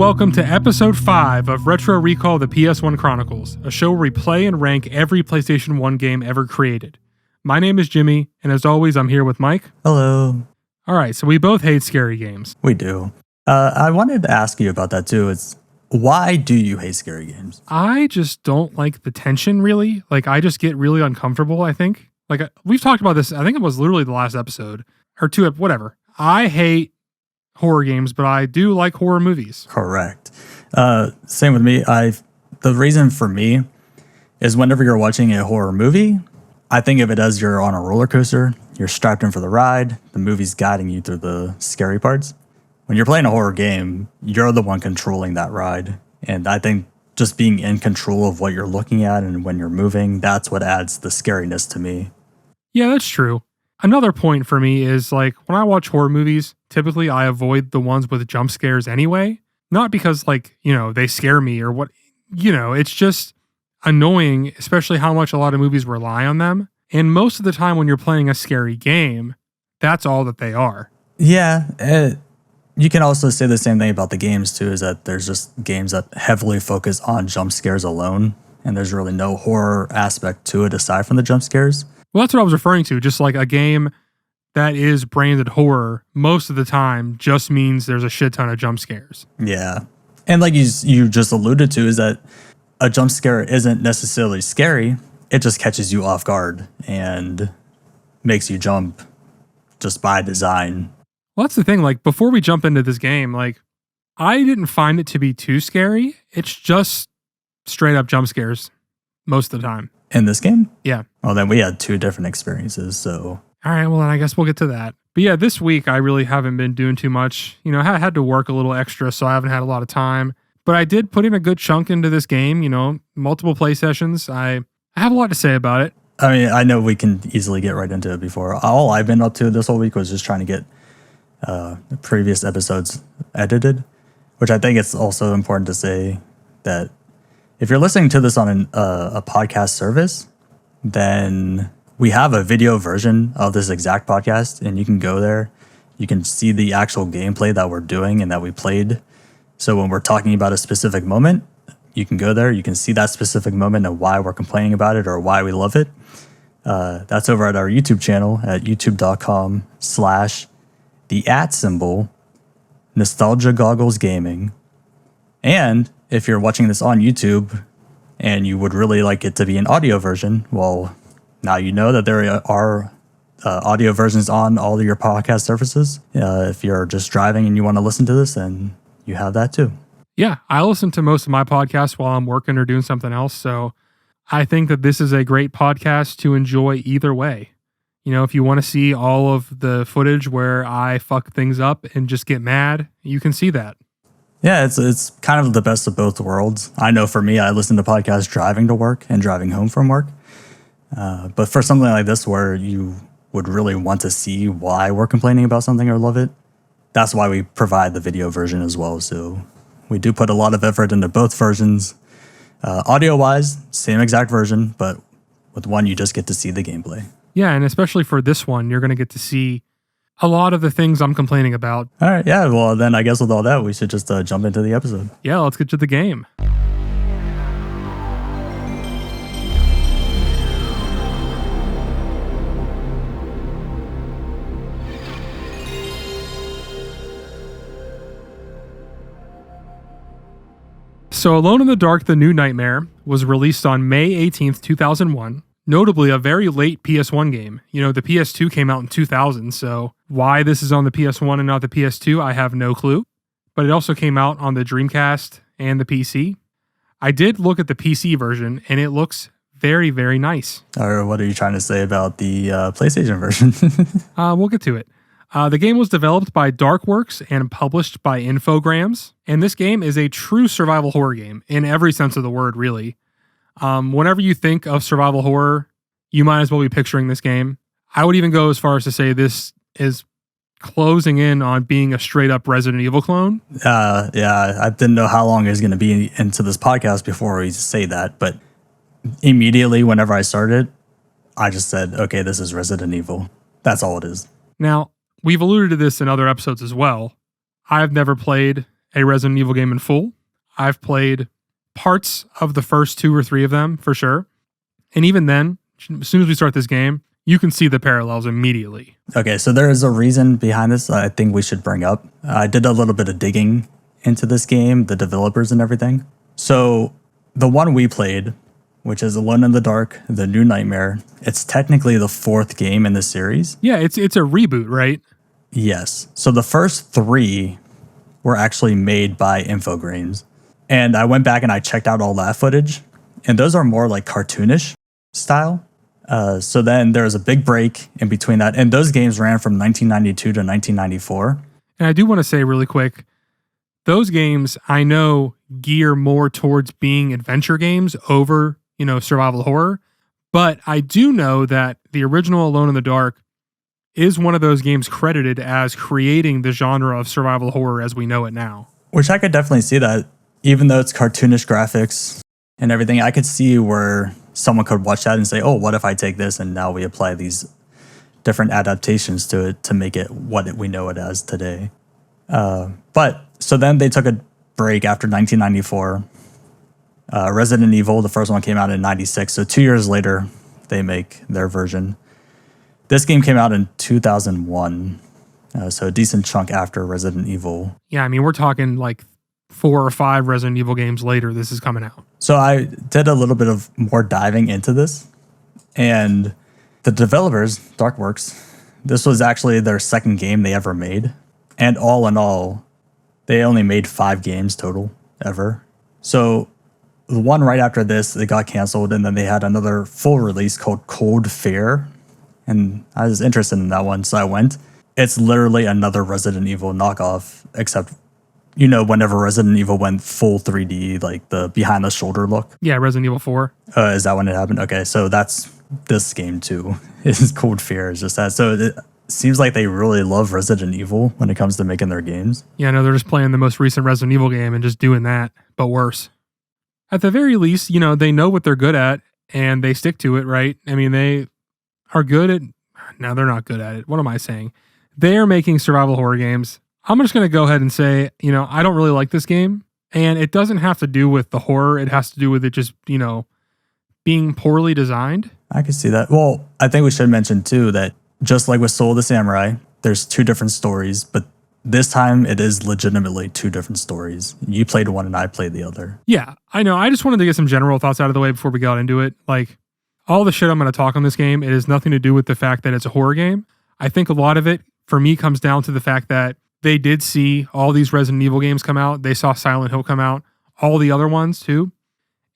welcome to episode 5 of Retro Recall the PS1 Chronicles, a show where we play and rank every PlayStation 1 game ever created. My name is Jimmy, and as always, I'm here with Mike. Hello. Alright, so we both hate scary games. We do. I wanted to ask you about that too. Why do you hate scary games? I just don't like the tension, really. I just get really uncomfortable, I think. We've talked about this, I think it was literally the last episode, or two, whatever. I hate horror games, but I do like horror movies. Correct. Same with me. The reason for me is whenever you're watching a horror movie, I think of it as you're on a roller coaster. You're strapped in for the ride. The movie's guiding you through the scary parts. When you're playing a horror game, you're the one controlling that ride. And I think just being in control of what you're looking at and when you're moving, that's what adds the scariness to me. Yeah, that's true. Another point for me is when I watch horror movies, typically I avoid the ones with jump scares anyway. Not because they scare me or what, it's just annoying, especially how much a lot of movies rely on them. And most of the time when you're playing a scary game, that's all that they are. Yeah. You can also say the same thing about the games too, is that there's just games that heavily focus on jump scares alone. And there's really no horror aspect to it aside from the jump scares. Well, that's what I was referring to. Just like a game that is branded horror, most of the time just means there's a shit ton of jump scares. Yeah. And like you just alluded to, is that a jump scare isn't necessarily scary. It just catches you off guard and makes you jump just by design. Well, that's the thing. Before we jump into this game, I didn't find it to be too scary. It's just straight up jump scares most of the time. In this game? Yeah. Well, then we had two different experiences, so... All right, well, then I guess we'll get to that. But yeah, this week I really haven't been doing too much. I had to work a little extra, so I haven't had a lot of time. But I did put in a good chunk into this game, multiple play sessions. I have a lot to say about it. I mean, I know we can easily get right into it before. All I've been up to this whole week was just trying to get the previous episodes edited, which I think it's also important to say that if you're listening to this on a podcast service, then we have a video version of this exact podcast, and you can go there. You can see the actual gameplay that we're doing and that we played. So when we're talking about a specific moment, you can go there. You can see that specific moment and why we're complaining about it or why we love it. That's over at our YouTube channel at youtube.com/the Nostalgia Goggles Gaming. And if you're watching this on YouTube and you would really like it to be an audio version, well, now you know that there are audio versions on all of your podcast services. If you're just driving and you want to listen to this, then you have that too. Yeah, I listen to most of my podcasts while I'm working or doing something else, so I think that this is a great podcast to enjoy either way. If you want to see all of the footage where I fuck things up and just get mad, you can see that. Yeah, it's kind of the best of both worlds. I know for me, I listen to podcasts driving to work and driving home from work. But for something like this where you would really want to see why we're complaining about something or love it, that's why we provide the video version as well. So we do put a lot of effort into both versions. Audio-wise, same exact version, but with one, you just get to see the gameplay. Yeah, and especially for this one, you're going to get to see a lot of the things I'm complaining about. All right, yeah, well, then I guess with all that, we should just jump into the episode. Yeah, let's get to the game. So Alone in the Dark, The New Nightmare was released on May 18th, 2001. Notably, a very late PS1 game. The PS2 came out in 2000, so why this is on the PS1 and not the PS2, I have no clue. But it also came out on the Dreamcast and the PC. I did look at the PC version, and it looks very, very nice. Or what are you trying to say about the PlayStation version? We'll get to it. The game was developed by Darkworks and published by Infogrames. And this game is a true survival horror game in every sense of the word, really. Whenever you think of survival horror, you might as well be picturing this game. I would even go as far as to say this is closing in on being a straight up Resident Evil clone. Yeah, I didn't know how long it was going to be into this podcast before we say that, but immediately whenever I started, I just said, okay, this is Resident Evil. That's all it is. Now, we've alluded to this in other episodes as well. I've never played a Resident Evil game in full. I've played parts of the first 2 or 3 of them for sure. And even then, as soon as we start this game, you can see the parallels immediately. Okay, so there is a reason behind this I think we should bring up. I did a little bit of digging into this game, the developers and everything. So the one we played, which is Alone in the Dark, The New Nightmare, it's technically the 4th game in the series. Yeah, it's a reboot, right? Yes. So the first 3 were actually made by Infogrames. And I went back and I checked out all that footage, and those are more like cartoonish style. So then there was a big break in between that, and those games ran from 1992 to 1994. And I do want to say really quick, those games I know gear more towards being adventure games over, survival horror. But I do know that the original Alone in the Dark is one of those games credited as creating the genre of survival horror as we know it now. Which I could definitely see that, even though it's cartoonish graphics and everything, I could see where someone could watch that and say, oh, what if I take this and now we apply these different adaptations to it to make it what we know it as today. But so then they took a break after 1994. Resident Evil, the first one came out in 96. So 2 years later, they make their version. This game came out in 2001. So a decent chunk after Resident Evil. Yeah, I mean, we're talking like 4 or 5 Resident Evil games later, this is coming out. So I did a little bit of more diving into this. And the developers, Darkworks, this was actually their second game they ever made. And all in all, they only made 5 games total ever. So the one right after this, it got canceled, and then they had another full release called Cold Fear. And I was interested in that one, so I went. It's literally another Resident Evil knockoff, except, whenever Resident Evil went full 3D, like the behind the shoulder look. Yeah, Resident Evil 4. Is that when it happened? Okay, so that's this game too. It's Cold Fear, is just that. So it seems like they really love Resident Evil when it comes to making their games. Yeah, no, they're just playing the most recent Resident Evil game and just doing that, but worse. At the very least, they know what they're good at and they stick to it, right? I mean, they are good at... No, they're not good at it. What am I saying? They are making survival horror games. I'm just going to go ahead and say, I don't really like this game. And it doesn't have to do with the horror. It has to do with it just, being poorly designed. I can see that. Well, I think we should mention too that just like with Soul of the Samurai, there's 2 different stories, but this time it is legitimately 2 different stories. You played one and I played the other. Yeah, I know. I just wanted to get some general thoughts out of the way before we got into it. Like, all the shit I'm going to talk on this game, it has nothing to do with the fact that it's a horror game. I think a lot of it, for me, comes down to the fact that they did see all these Resident Evil games come out. They saw Silent Hill come out, all the other ones too.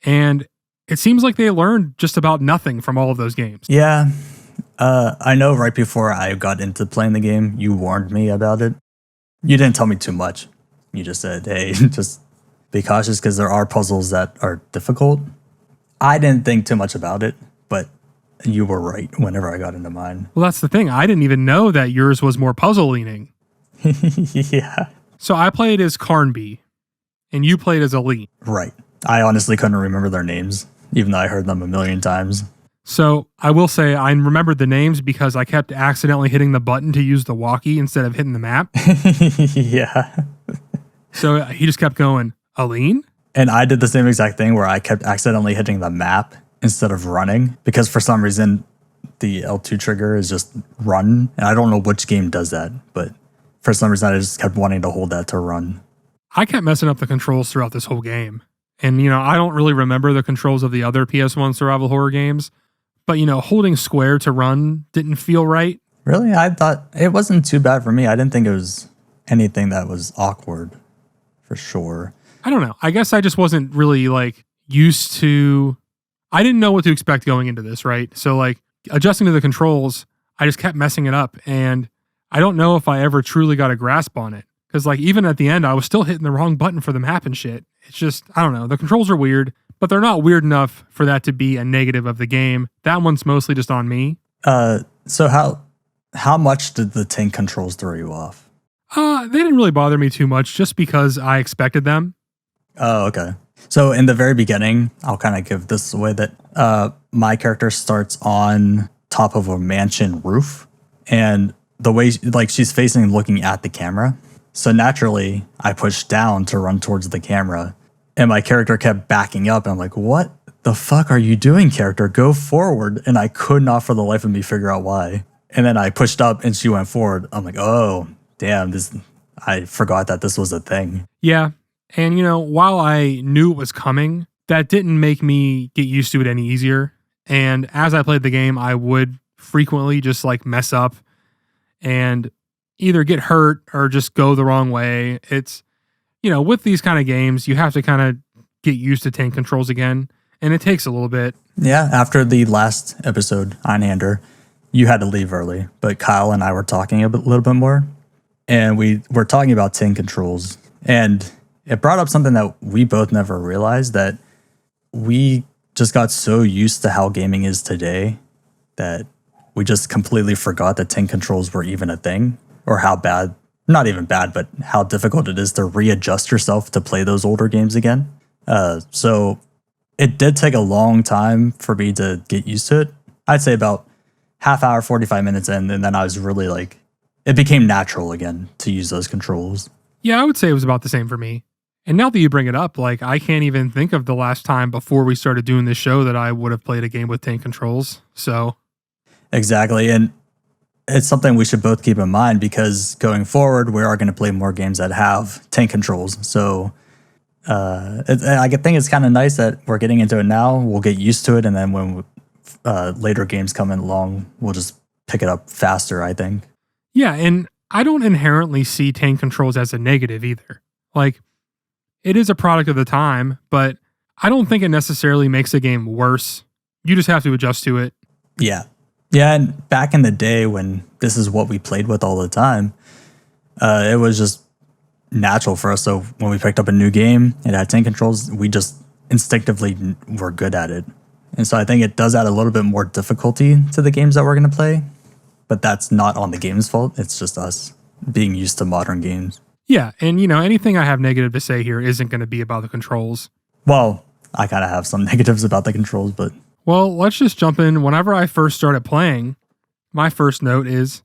And it seems like they learned just about nothing from all of those games. Yeah. I know right before I got into playing the game, you warned me about it. You didn't tell me too much. You just said, hey, just be cautious because there are puzzles that are difficult. I didn't think too much about it, but you were right whenever I got into mine. Well, that's the thing. I didn't even know that yours was more puzzle leaning. Yeah. So I played as Carnby, and you played as Elite. Right. I honestly couldn't remember their names, even though I heard them a million times. So I will say I remembered the names because I kept accidentally hitting the button to use the walkie instead of hitting the map. Yeah. So he just kept going, Aline? And I did the same exact thing where I kept accidentally hitting the map instead of running because for some reason the L2 trigger is just run. And I don't know which game does that, but for some reason I just kept wanting to hold that to run. I kept messing up the controls throughout this whole game. And, I don't really remember the controls of the other PS1 survival horror games. But, holding square to run didn't feel right. Really? I thought it wasn't too bad for me. I didn't think it was anything that was awkward, for sure. I don't know. I guess I just wasn't really, used to... I didn't know what to expect going into this, right? So, adjusting to the controls, I just kept messing it up. And I don't know if I ever truly got a grasp on it. Because, even at the end, I was still hitting the wrong button for the map and shit. It's just, I don't know. The controls are weird. But they're not weird enough for that to be a negative of the game. That one's mostly just on me. So how much did the tank controls throw you off? They didn't really bother me too much just because I expected them. Oh, okay. So in the very beginning, I'll kind of give this away that my character starts on top of a mansion roof. And the way she's facing looking at the camera. So naturally, I pushed down to run towards the camera, and my character kept backing up. And I'm like, what the fuck are you doing, character? Go forward. And I could not for the life of me figure out why. And then I pushed up and she went forward. I'm like, oh, damn, I forgot that this was a thing. Yeah. And, while I knew it was coming, that didn't make me get used to it any easier. And as I played the game, I would frequently just like mess up and either get hurt or just go the wrong way. It's, with these kind of games, you have to kind of get used to tank controls again. And it takes a little bit. Yeah. After the last episode, Einhander, you had to leave early, but Kyle and I were talking a little bit more. And we were talking about tank controls. And it brought up something that we both never realized, that we just got so used to how gaming is today that we just completely forgot that tank controls were even a thing, or how bad, not even bad, but how difficult it is to readjust yourself to play those older games again. So it did take a long time for me to get used to it. I'd say about half hour, 45 minutes in, and then I was really like, it became natural again to use those controls. Yeah, I would say it was about the same for me. And now that you bring it up, like I can't even think of the last time before we started doing this show that I would have played a game with tank controls. So exactly. And it's something we should both keep in mind, because going forward, we are going to play more games that have tank controls. So I think it's kind of nice that we're getting into it now. We'll get used to it. And then when later games come in along, we'll just pick it up faster, I think. Yeah, and I don't inherently see tank controls as a negative either. Like, it is a product of the time, but I don't think it necessarily makes a game worse. You just have to adjust to it. Yeah. Yeah, and back in the day when this is what we played with all the time, it was just natural for us. So when we picked up a new game, it had tank controls, we just instinctively were good at it. And so I think it does add a little bit more difficulty to the games that we're going to play. But that's not on the game's fault. It's just us being used to modern games. Yeah, and anything I have negative to say here isn't going to be about the controls. Well, I kind of have some negatives about the controls, but... Well, let's just jump in. Whenever I first started playing, my first note is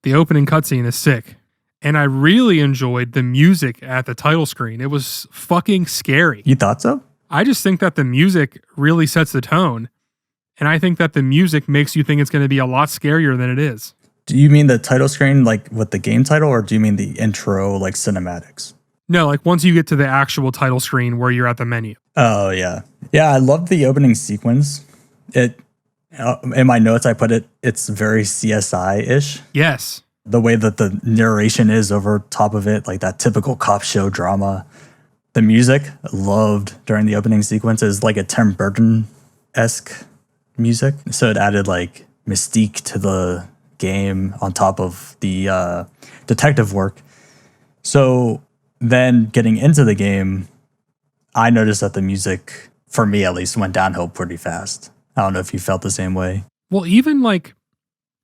the opening cutscene is sick. And I really enjoyed the music at the title screen. It was fucking scary. You thought so? I just think that the music really sets the tone. And I think that the music makes you think it's going to be a lot scarier than it is. Do you mean the title screen, like with the game title, or do you mean the intro, like cinematics? No, like once you get to the actual title screen where you're at the menu. Oh, yeah. Yeah, I love the opening sequence. In my notes, I put it's very CSI-ish. Yes. The way that the narration is over top of it, like that typical cop show drama. The music, I loved during the opening sequence, is like a Tim Burton-esque music. So it added like mystique to the game on top of the detective work. So then getting into the game, I noticed that the music, for me at least, went downhill pretty fast. I don't know if you felt the same way. Well, even like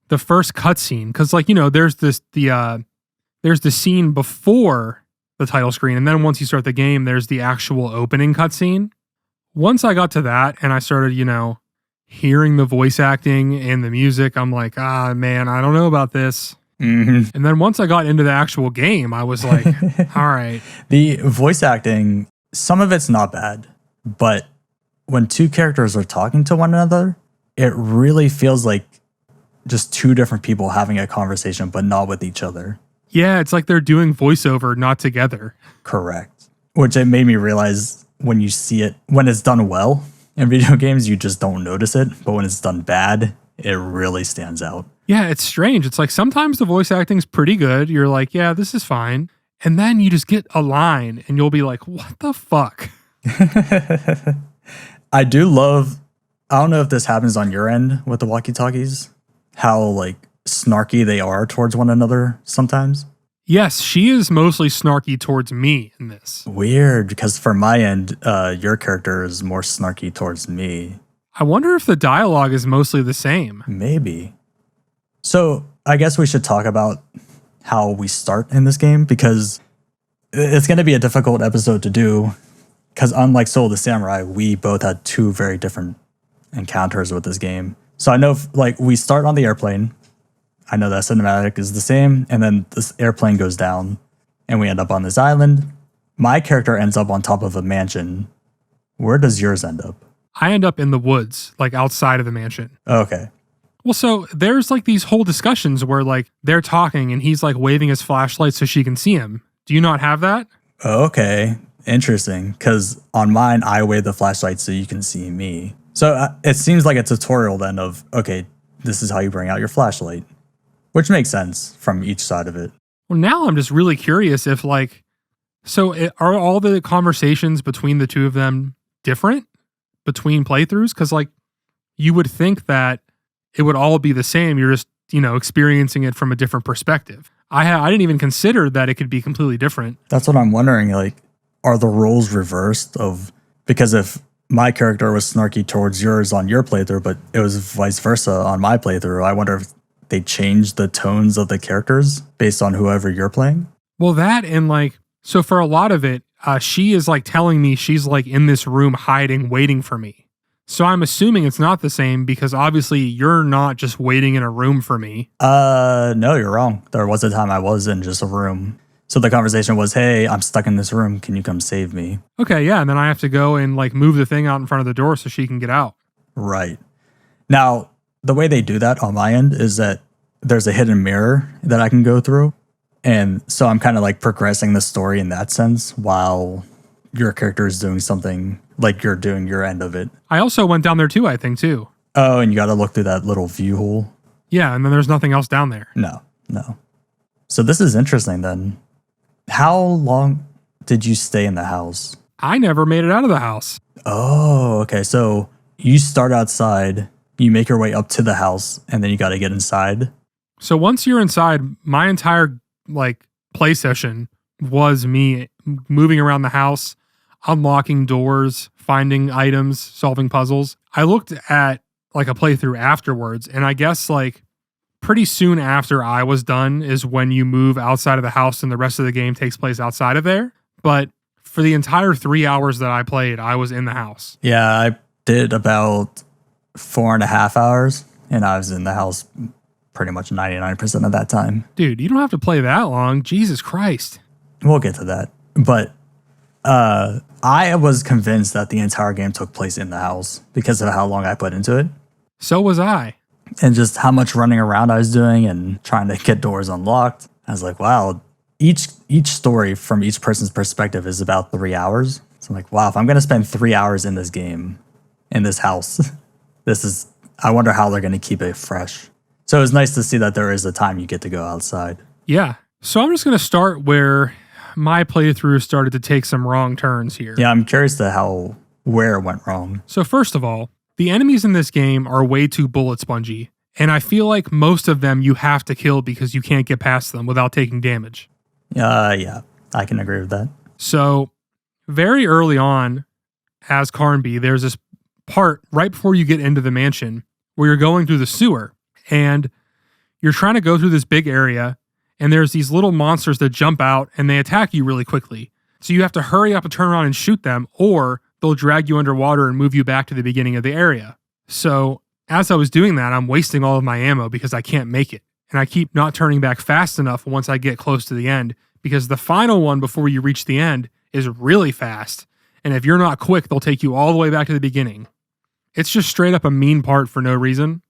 the first cutscene, because like, there's the scene before the title screen, and then once you start the game, there's the actual opening cutscene. Once I got to that and I started, hearing the voice acting and the music, I'm like, man, I don't know about this. Mm-hmm. And then once I got into the actual game, I was like, all right. The voice acting, some of it's not bad, but when two characters are talking to one another, it really feels like just two different people having a conversation, but not with each other. Yeah, it's like they're doing voiceover, not together. Correct. Which it made me realize when you see it, when it's done well in video games, you just don't notice it. But when it's done bad, it really stands out. Yeah, it's strange. It's like sometimes the voice acting's pretty good. You're like, yeah, this is fine. And then you just get a line and you'll be like, what the fuck? I do love, I don't know if this happens on your end with the walkie-talkies, how like snarky they are towards one another sometimes. Yes, she is mostly snarky towards me in this. Weird, because for my end, your character is more snarky towards me. I wonder if the dialogue is mostly the same. Maybe. So I guess we should talk about how we start in this game, because it's going to be a difficult episode to do, because unlike Soul of the Samurai, we both had two very different encounters with this game. So I know like we start on the airplane. I know that cinematic is the same, and then this airplane goes down. and we end up on this island. My character ends up on top of a mansion. Where does yours end up? I end up in the woods, like outside of the mansion. Okay. Well, so there's like these whole discussions where like they're talking and he's like waving his flashlight so she can see him. Do you not have that? Okay. Interesting. Because on mine, I wave the flashlight so you can see me. So it seems like a tutorial then of, okay, this is how you bring out your flashlight, which makes sense from each side of it. Well, now I'm just really curious if like, are all the conversations between the two of them different between playthroughs? Because like you would think that it would all be the same. You're just, experiencing it from a different perspective. I didn't even consider that it could be completely different. That's what I'm wondering. Like, are the roles reversed because if my character was snarky towards yours on your playthrough, but it was vice versa on my playthrough, I wonder if they changed the tones of the characters based on whoever you're playing. Well, that and like, so for a lot of it, she is like telling me she's like in this room hiding, waiting for me. So I'm assuming it's not the same because obviously you're not just waiting in a room for me. No, you're wrong. There was a time I was in just a room. So the conversation was, hey, I'm stuck in this room. Can you come save me? Okay, yeah. And then I have to go and like move the thing out in front of the door so she can get out. Right. Now, the way they do that on my end is that there's a hidden mirror that I can go through. And so I'm kind of like progressing the story in that sense while your character is doing something like you're doing your end of it. I also went down there too, I think too. Oh, and you got to look through that little view hole. Yeah, and then there's nothing else down there. No. So this is interesting then. How long did you stay in the house? I never made it out of the house. Oh, okay. So you start outside, you make your way up to the house, and then you got to get inside. So once you're inside, my entire like play session was me moving around the house, unlocking doors, finding items, solving puzzles. I looked at like a playthrough afterwards, and I guess like pretty soon after I was done is when you move outside of the house and the rest of the game takes place outside of there. But for the entire 3 hours that I played, I was in the house. Yeah, I did about 4.5 hours, and I was in the house pretty much 99% of that time. Dude, you don't have to play that long. Jesus Christ. We'll get to that. But I was convinced that the entire game took place in the house because of how long I put into it. So was I. And just how much running around I was doing and trying to get doors unlocked. I was like, wow, each story from each person's perspective is about 3 hours. So I'm like, wow, if I'm going to spend 3 hours in this game, in this house, I wonder how they're going to keep it fresh. So it was nice to see that there is a time you get to go outside. Yeah. So I'm just going to start where my playthrough started to take some wrong turns here. Yeah, I'm curious to where it went wrong. So first of all, the enemies in this game are way too bullet spongy, and I feel like most of them you have to kill because you can't get past them without taking damage. Yeah, I can agree with that. So very early on, as Carnby, there's this part right before you get into the mansion where you're going through the sewer, and you're trying to go through this big area, and there's these little monsters that jump out, and they attack you really quickly. So you have to hurry up and turn around and shoot them, or they'll drag you underwater and move you back to the beginning of the area. So as I was doing that, I'm wasting all of my ammo because I can't make it. And I keep not turning back fast enough once I get close to the end, because the final one before you reach the end is really fast. And if you're not quick, they'll take you all the way back to the beginning. It's just straight up a mean part for no reason.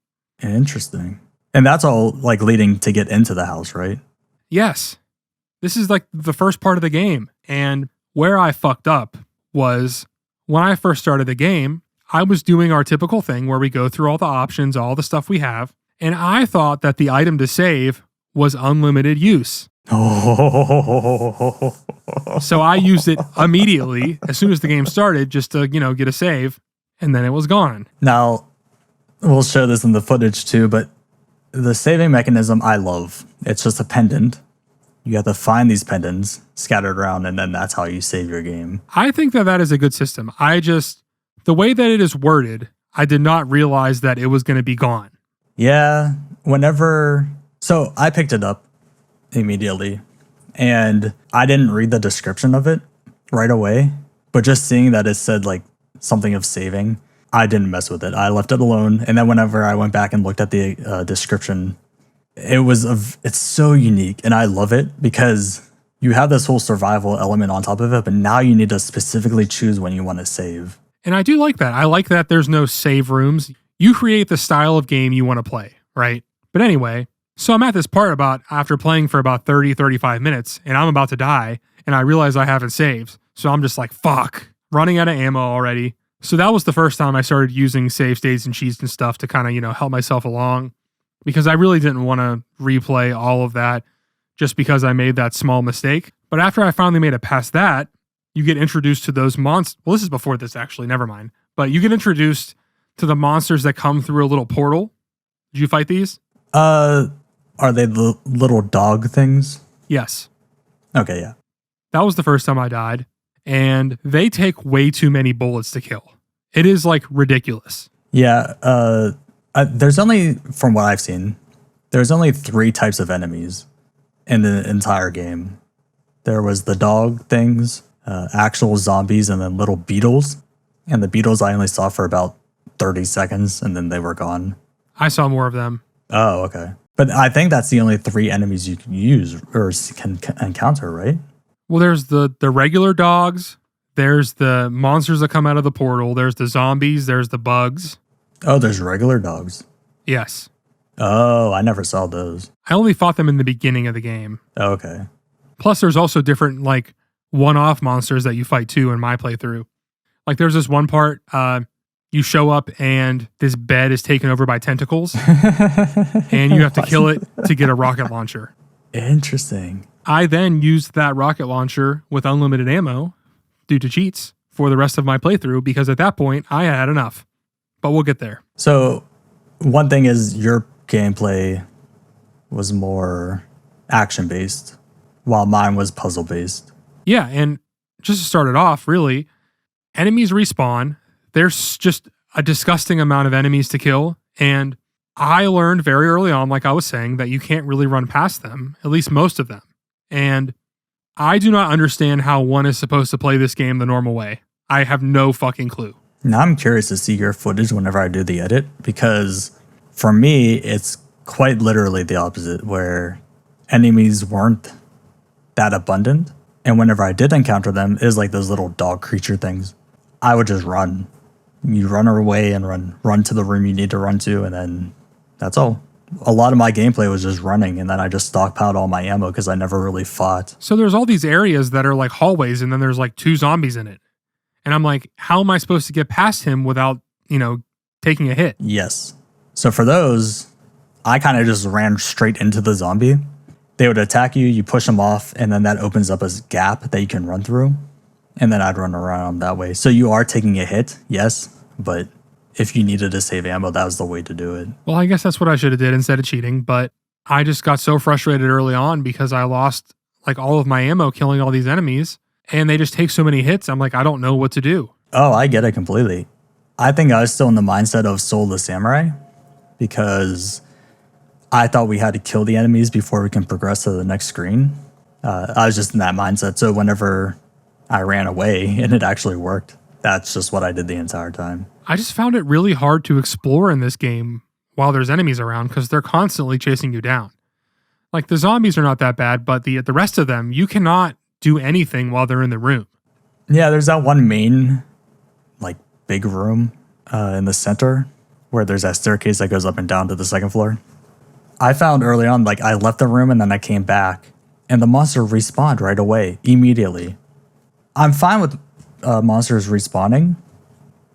Interesting. And that's all like leading to get into the house, right? Yes. This is like the first part of the game. And where I fucked up was when I first started the game, I was doing our typical thing where we go through all the options, all the stuff we have. And I thought that the item to save was unlimited use. So I used it immediately as soon as the game started just to, get a save. And then it was gone. Now, we'll show this in the footage too, but the saving mechanism I love. It's just a pendant. You have to find these pendants scattered around, and then that's how you save your game. I think that is a good system. The way that it is worded, I did not realize that it was going to be gone. Yeah, so I picked it up immediately, and I didn't read the description of it right away, but just seeing that it said like something of saving, I didn't mess with it. I left it alone, and then whenever I went back and looked at the description, it's so unique, and I love it because you have this whole survival element on top of it, but now you need to specifically choose when you want to save. And I do like that. I like that there's no save rooms. You create the style of game you want to play, right? But anyway, so I'm at this part about after playing for about 30, 35 minutes, and I'm about to die, and I realize I haven't saved. So I'm just like, fuck, running out of ammo already. So that was the first time I started using save states and cheats and stuff to kind of, help myself along, because I really didn't want to replay all of that just because I made that small mistake. But after I finally made it past that, you get introduced to those monsters. Well, this is before this, actually. Never mind. But you get introduced to the monsters that come through a little portal. Did you fight these? Are they the little dog things? Yes. Okay, yeah. That was the first time I died. And they take way too many bullets to kill. It is like ridiculous. Yeah. There's only, from what I've seen, there's only 3 types of enemies in the entire game. There was the dog things, actual zombies, and then little beetles. And the beetles I only saw for about 30 seconds, and then they were gone. I saw more of them. Oh, okay. But I think that's the only 3 enemies you can use or can encounter, right? Well, there's the regular dogs. There's the monsters that come out of the portal. There's the zombies. There's the bugs. Oh, there's regular dogs. Yes. Oh, I never saw those. I only fought them in the beginning of the game. Oh, okay. Plus, there's also different, like, one-off monsters that you fight, too, in my playthrough. Like, there's this one part, you show up and this bed is taken over by tentacles, and you have to kill it to get a rocket launcher. Interesting. I then used that rocket launcher with unlimited ammo, due to cheats, for the rest of my playthrough, because at that point, I had enough. But we'll get there. So, one thing is your gameplay was more action-based, while mine was puzzle-based. Yeah, and just to start it off, really, enemies respawn. There's just a disgusting amount of enemies to kill, and I learned very early on, like I was saying, that you can't really run past them, at least most of them. And I do not understand how one is supposed to play this game the normal way. I have no fucking clue. Now I'm curious to see your footage whenever I do the edit, because for me, it's quite literally the opposite, where enemies weren't that abundant. And whenever I did encounter them, it was like those little dog creature things. I would just run. You run away and run to the room you need to run to, and then that's all. A lot of my gameplay was just running, and then I just stockpiled all my ammo because I never really fought. So there's all these areas that are like hallways, and then there's like 2 zombies in it. And I'm like, how am I supposed to get past him without, taking a hit? Yes. So for those, I kind of just ran straight into the zombie. They would attack you, you push them off, and then that opens up a gap that you can run through. And then I'd run around that way. So you are taking a hit, yes, but if you needed to save ammo, that was the way to do it. Well, I guess that's what I should have did instead of cheating, but I just got so frustrated early on because I lost like all of my ammo killing all these enemies, and they just take so many hits. I'm like, I don't know what to do. Oh, I get it completely. I think I was still in the mindset of Soul the Samurai because I thought we had to kill the enemies before we can progress to the next screen. I was just in that mindset. So whenever I ran away and it actually worked, that's just what I did the entire time. I just found it really hard to explore in this game while there's enemies around because they're constantly chasing you down. Like the zombies are not that bad, but the rest of them, you cannot do anything while they're in the room. Yeah, there's that one main, like, big room in the center where there's that staircase that goes up and down to the second floor. I found early on, like, I left the room and then I came back, and the monster respawned right away, immediately. I'm fine with monsters respawning,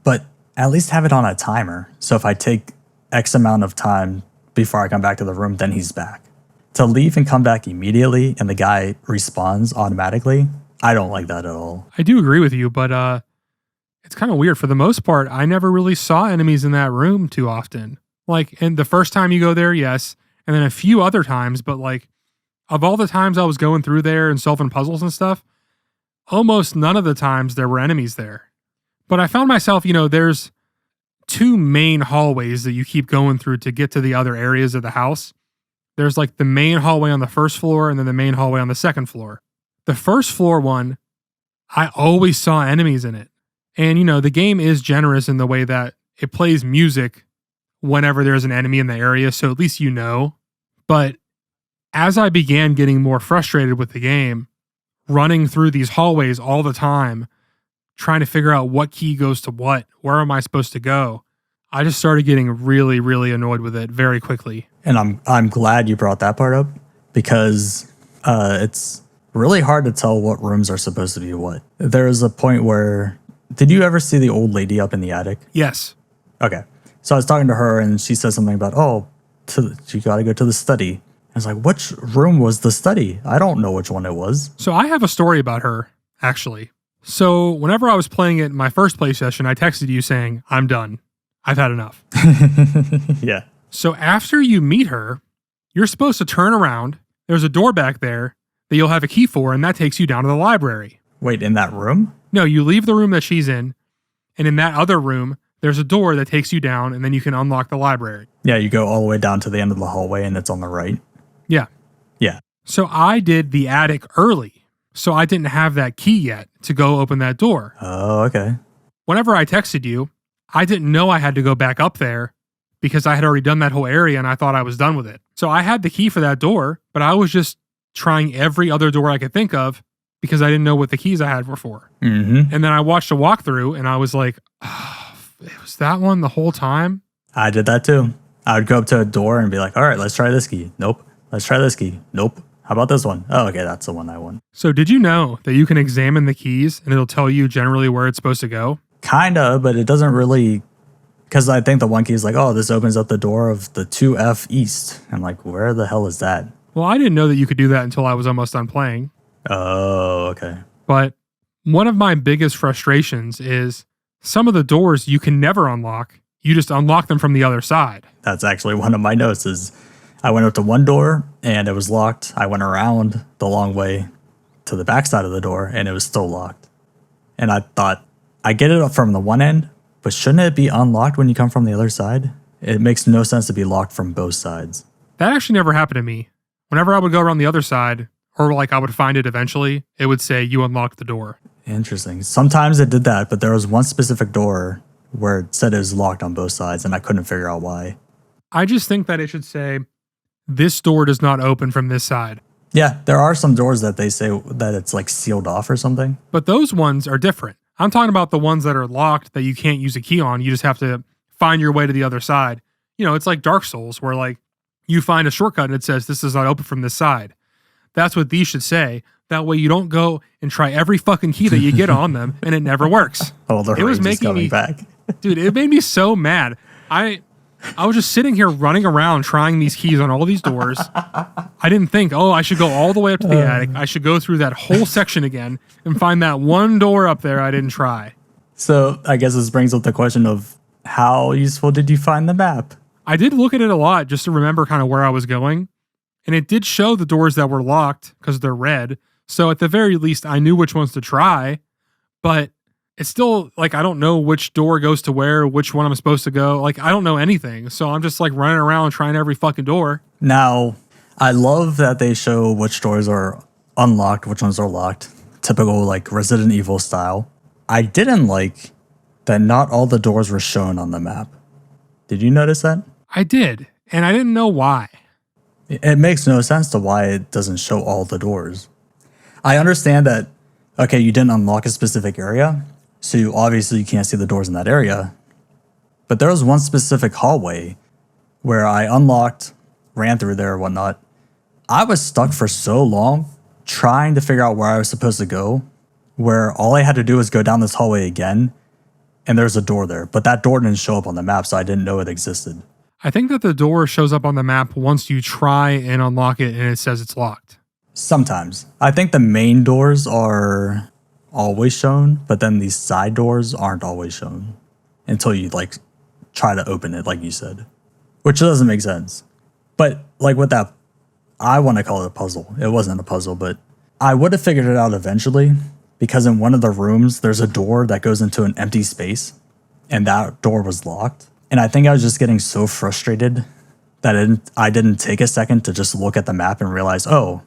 but at least have it on a timer. So if I take X amount of time before I come back to the room, then he's back. To leave and come back immediately and the guy respawns automatically, I don't like that at all. I do agree with you, but it's kind of weird. For the most part, I never really saw enemies in that room too often. Like, and the first time you go there, yes, and then a few other times, but like, of all the times I was going through there and solving puzzles and stuff, almost none of the times there were enemies there. But I found myself, there's 2 main hallways that you keep going through to get to the other areas of the house. There's like the main hallway on the first floor and then the main hallway on the second floor. The first floor one, I always saw enemies in it. And, the game is generous in the way that it plays music whenever there's an enemy in the area, so at least you know. But as I began getting more frustrated with the game, running through these hallways all the time, trying to figure out what key goes to what. Where am I supposed to go? I just started getting really, really annoyed with it very quickly. And I'm glad you brought that part up because it's really hard to tell what rooms are supposed to be what. There is a point where, did you ever see the old lady up in the attic? Yes. Okay. So I was talking to her and she said something about, you got to go to the study. I was like, which room was the study? I don't know which one it was. So I have a story about her, actually. So whenever I was playing it in my first play session, I texted you saying, I'm done. I've had enough. Yeah. So after you meet her, you're supposed to turn around. There's a door back there that you'll have a key for, and that takes you down to the library. Wait, in that room? No, you leave the room that she's in, and in that other room, there's a door that takes you down, and then you can unlock the library. Yeah, you go all the way down to the end of the hallway, and it's on the right. Yeah. Yeah. So I did the attic early, so I didn't have that key yet to go open that door. Oh, okay. Whenever I texted you, I didn't know I had to go back up there because I had already done that whole area and I thought I was done with it. So I had the key for that door, but I was just trying every other door I could think of because I didn't know what the keys I had were for. Mm-hmm. And then I watched a walkthrough and I was like, oh, it was that one the whole time? I did that too. I would go up to a door and be like, all right, let's try this key. Nope. Let's try this key. Nope. How about this one? Oh, okay, that's the one I want. So did you know that you can examine the keys and it'll tell you generally where it's supposed to go? Kinda, but it doesn't really, because I think the one key is like, oh, this opens up the door of the 2F East. I'm like, where the hell is that? Well, I didn't know that you could do that until I was almost done playing. Oh, okay. But one of my biggest frustrations is some of the doors you can never unlock. You just unlock them from the other side. That's actually one of my notes is I went up to one door and it was locked. I went around the long way to the back side of the door and it was still locked. And I thought, I get it from the one end, but shouldn't it be unlocked when you come from the other side? It makes no sense to be locked from both sides. That actually never happened to me. Whenever I would go around the other side, or like I would find it eventually, it would say you unlocked the door. Interesting. Sometimes it did that, but there was one specific door where it said it was locked on both sides and I couldn't figure out why. I just think that it should say, this door does not open from this side. Yeah, there are some doors that they say that it's like sealed off or something. But those ones are different. I'm talking about the ones that are locked that you can't use a key on. You just have to find your way to the other side. You know, it's like Dark Souls where like you find a shortcut and it says this does not open from this side. That's what these should say. That way you don't go and try every fucking key that you get on them and it never works. Oh, the rage is coming back. Dude, it made me so mad. I was just sitting here running around trying these keys on all these doors. I didn't think, oh, I should go all the way up to the attic. I should go through that whole section again and find that one door up there I didn't try. So I guess this brings up the question of how useful did you find the map? I did look at it a lot just to remember kind of where I was going. And it did show the doors that were locked because they're red. So at the very least, I knew which ones to try. But it's still like, I don't know which door goes to where, which one I'm supposed to go. Like, I don't know anything. So I'm just like running around trying every fucking door. Now, I love that they show which doors are unlocked, which ones are locked. Typical like Resident Evil style. I didn't like that not all the doors were shown on the map. Did you notice that? I did. And I didn't know why. It makes no sense to why it doesn't show all the doors. I understand that, okay, you didn't unlock a specific area. So you can't see the doors in that area. But there was one specific hallway where I unlocked, ran through there or whatnot. I was stuck for so long trying to figure out where I was supposed to go, where all I had to do was go down this hallway again, and there's a door there. But that door didn't show up on the map, so I didn't know it existed. I think that the door shows up on the map once you try and unlock it and it says it's locked. Sometimes. I think the main doors are always shown, but then these side doors aren't always shown until you like try to open it, like you said, which doesn't make sense. But like with that, I want to call it a puzzle. It wasn't a puzzle, but I would have figured it out eventually because in one of the rooms, there's a door that goes into an empty space and that door was locked. And I think I was just getting so frustrated that I didn't take a second to just look at the map and realize, oh,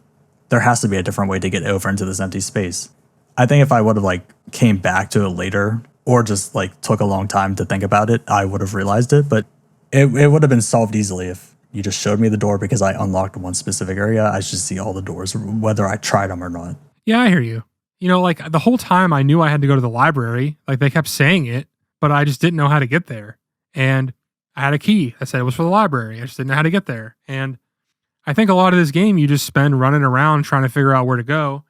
there has to be a different way to get over into this empty space. I think if I would have like came back to it later or just like took a long time to think about it, I would have realized it. But it would have been solved easily if you just showed me the door because I unlocked one specific area. I should see all the doors, whether I tried them or not. Yeah, I hear you. You know, like the whole time I knew I had to go to the library. Like they kept saying it, but I just didn't know how to get there. And I had a key that said it was for the library. I just didn't know how to get there. And I think a lot of this game you just spend running around trying to figure out where to go.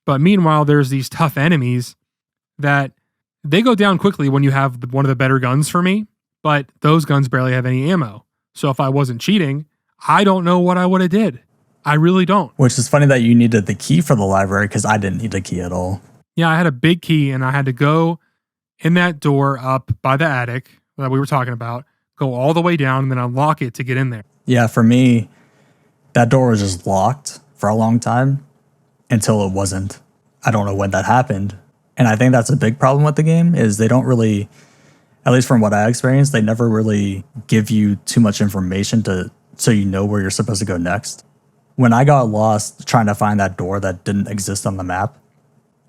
But meanwhile, there's these tough enemies that they go down quickly when you have one of the better guns for me, but those guns barely have any ammo. So if I wasn't cheating, I don't know what I would have did. I really don't. Which is funny that you needed the key for the library because I didn't need a key at all. Yeah, I had a big key and I had to go in that door up by the attic that we were talking about, go all the way down and then unlock it to get in there. Yeah, for me, that door was just locked for a long time until it wasn't. I don't know when that happened. And I think that's a big problem with the game is they don't really, at least from what I experienced, they never really give you too much information so you know where you're supposed to go next. When I got lost trying to find that door that didn't exist on the map,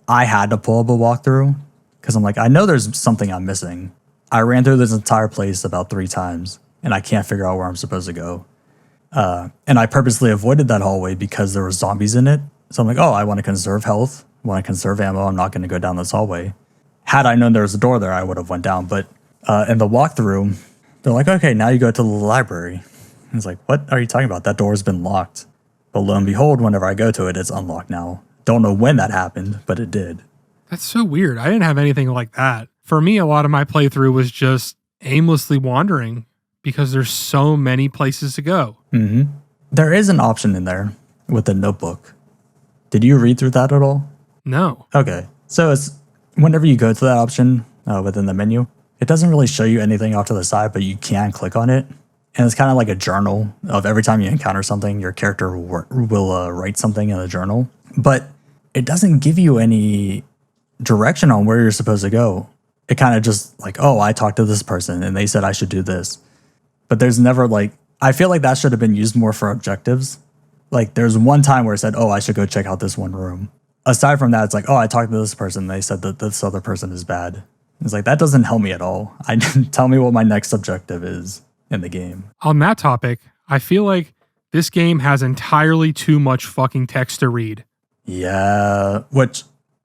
I had to pull up a walkthrough because I'm like, I know there's something I'm missing. I ran through this entire place about 3 times and I can't figure out where I'm supposed to go. And I purposely avoided that hallway because there were zombies in it. So I'm like, oh, I want to conserve health, want to conserve ammo. I'm not going to go down this hallway. Had I known there was a door there, I would have went down. But in the walkthrough, they're like, okay, now you go to the library. I was like, what are you talking about? That door has been locked. But lo and behold, whenever I go to it, it's unlocked now. Don't know when that happened, but it did. That's so weird. I didn't have anything like that. For me, a lot of my playthrough was just aimlessly wandering because there's so many places to go. Mm-hmm. There is an option in there with the notebook. Did you read through that at all? No. Okay. So it's whenever you go to that option within the menu, it doesn't really show you anything off to the side, but you can click on it. And it's kind of like a journal of every time you encounter something, your character will write something in the journal. But it doesn't give you any direction on where you're supposed to go. It kind of just like, oh, I talked to this person and they said I should do this. But there's never like, I feel like that should have been used more for objectives. Like there's one time where it said, oh, I should go check out this one room. Aside from that, it's like, oh, I talked to this person. They said that this other person is bad. It's like, that doesn't help me at all. I didn't tell me what my next objective is in the game. On that topic, I feel like this game has entirely too much fucking text to read. Yeah,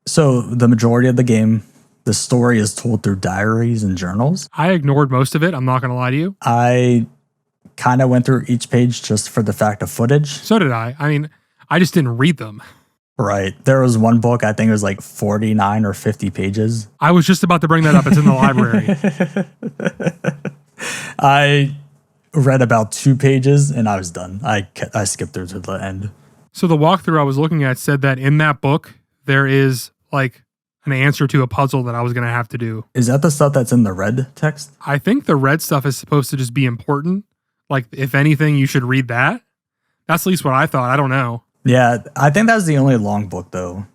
so the majority of the game, the story is told through diaries and journals. I ignored most of it. I'm not going to lie to you. I kind of went through each page just for the fact of footage. So did I. I mean, I just didn't read them. Right. There was one book, I think it was like 49 or 50 pages. I was just about to bring that up. It's in the library. I read about 2 pages and I was done. I skipped through to the end. So the walkthrough I was looking at said that in that book, there is like an answer to a puzzle that I was going to have to do. Is that the stuff that's in the red text? I think the red stuff is supposed to just be important. Like, if anything, you should read that. That's at least what I thought. I don't know. Yeah, I think that was the only long book, though.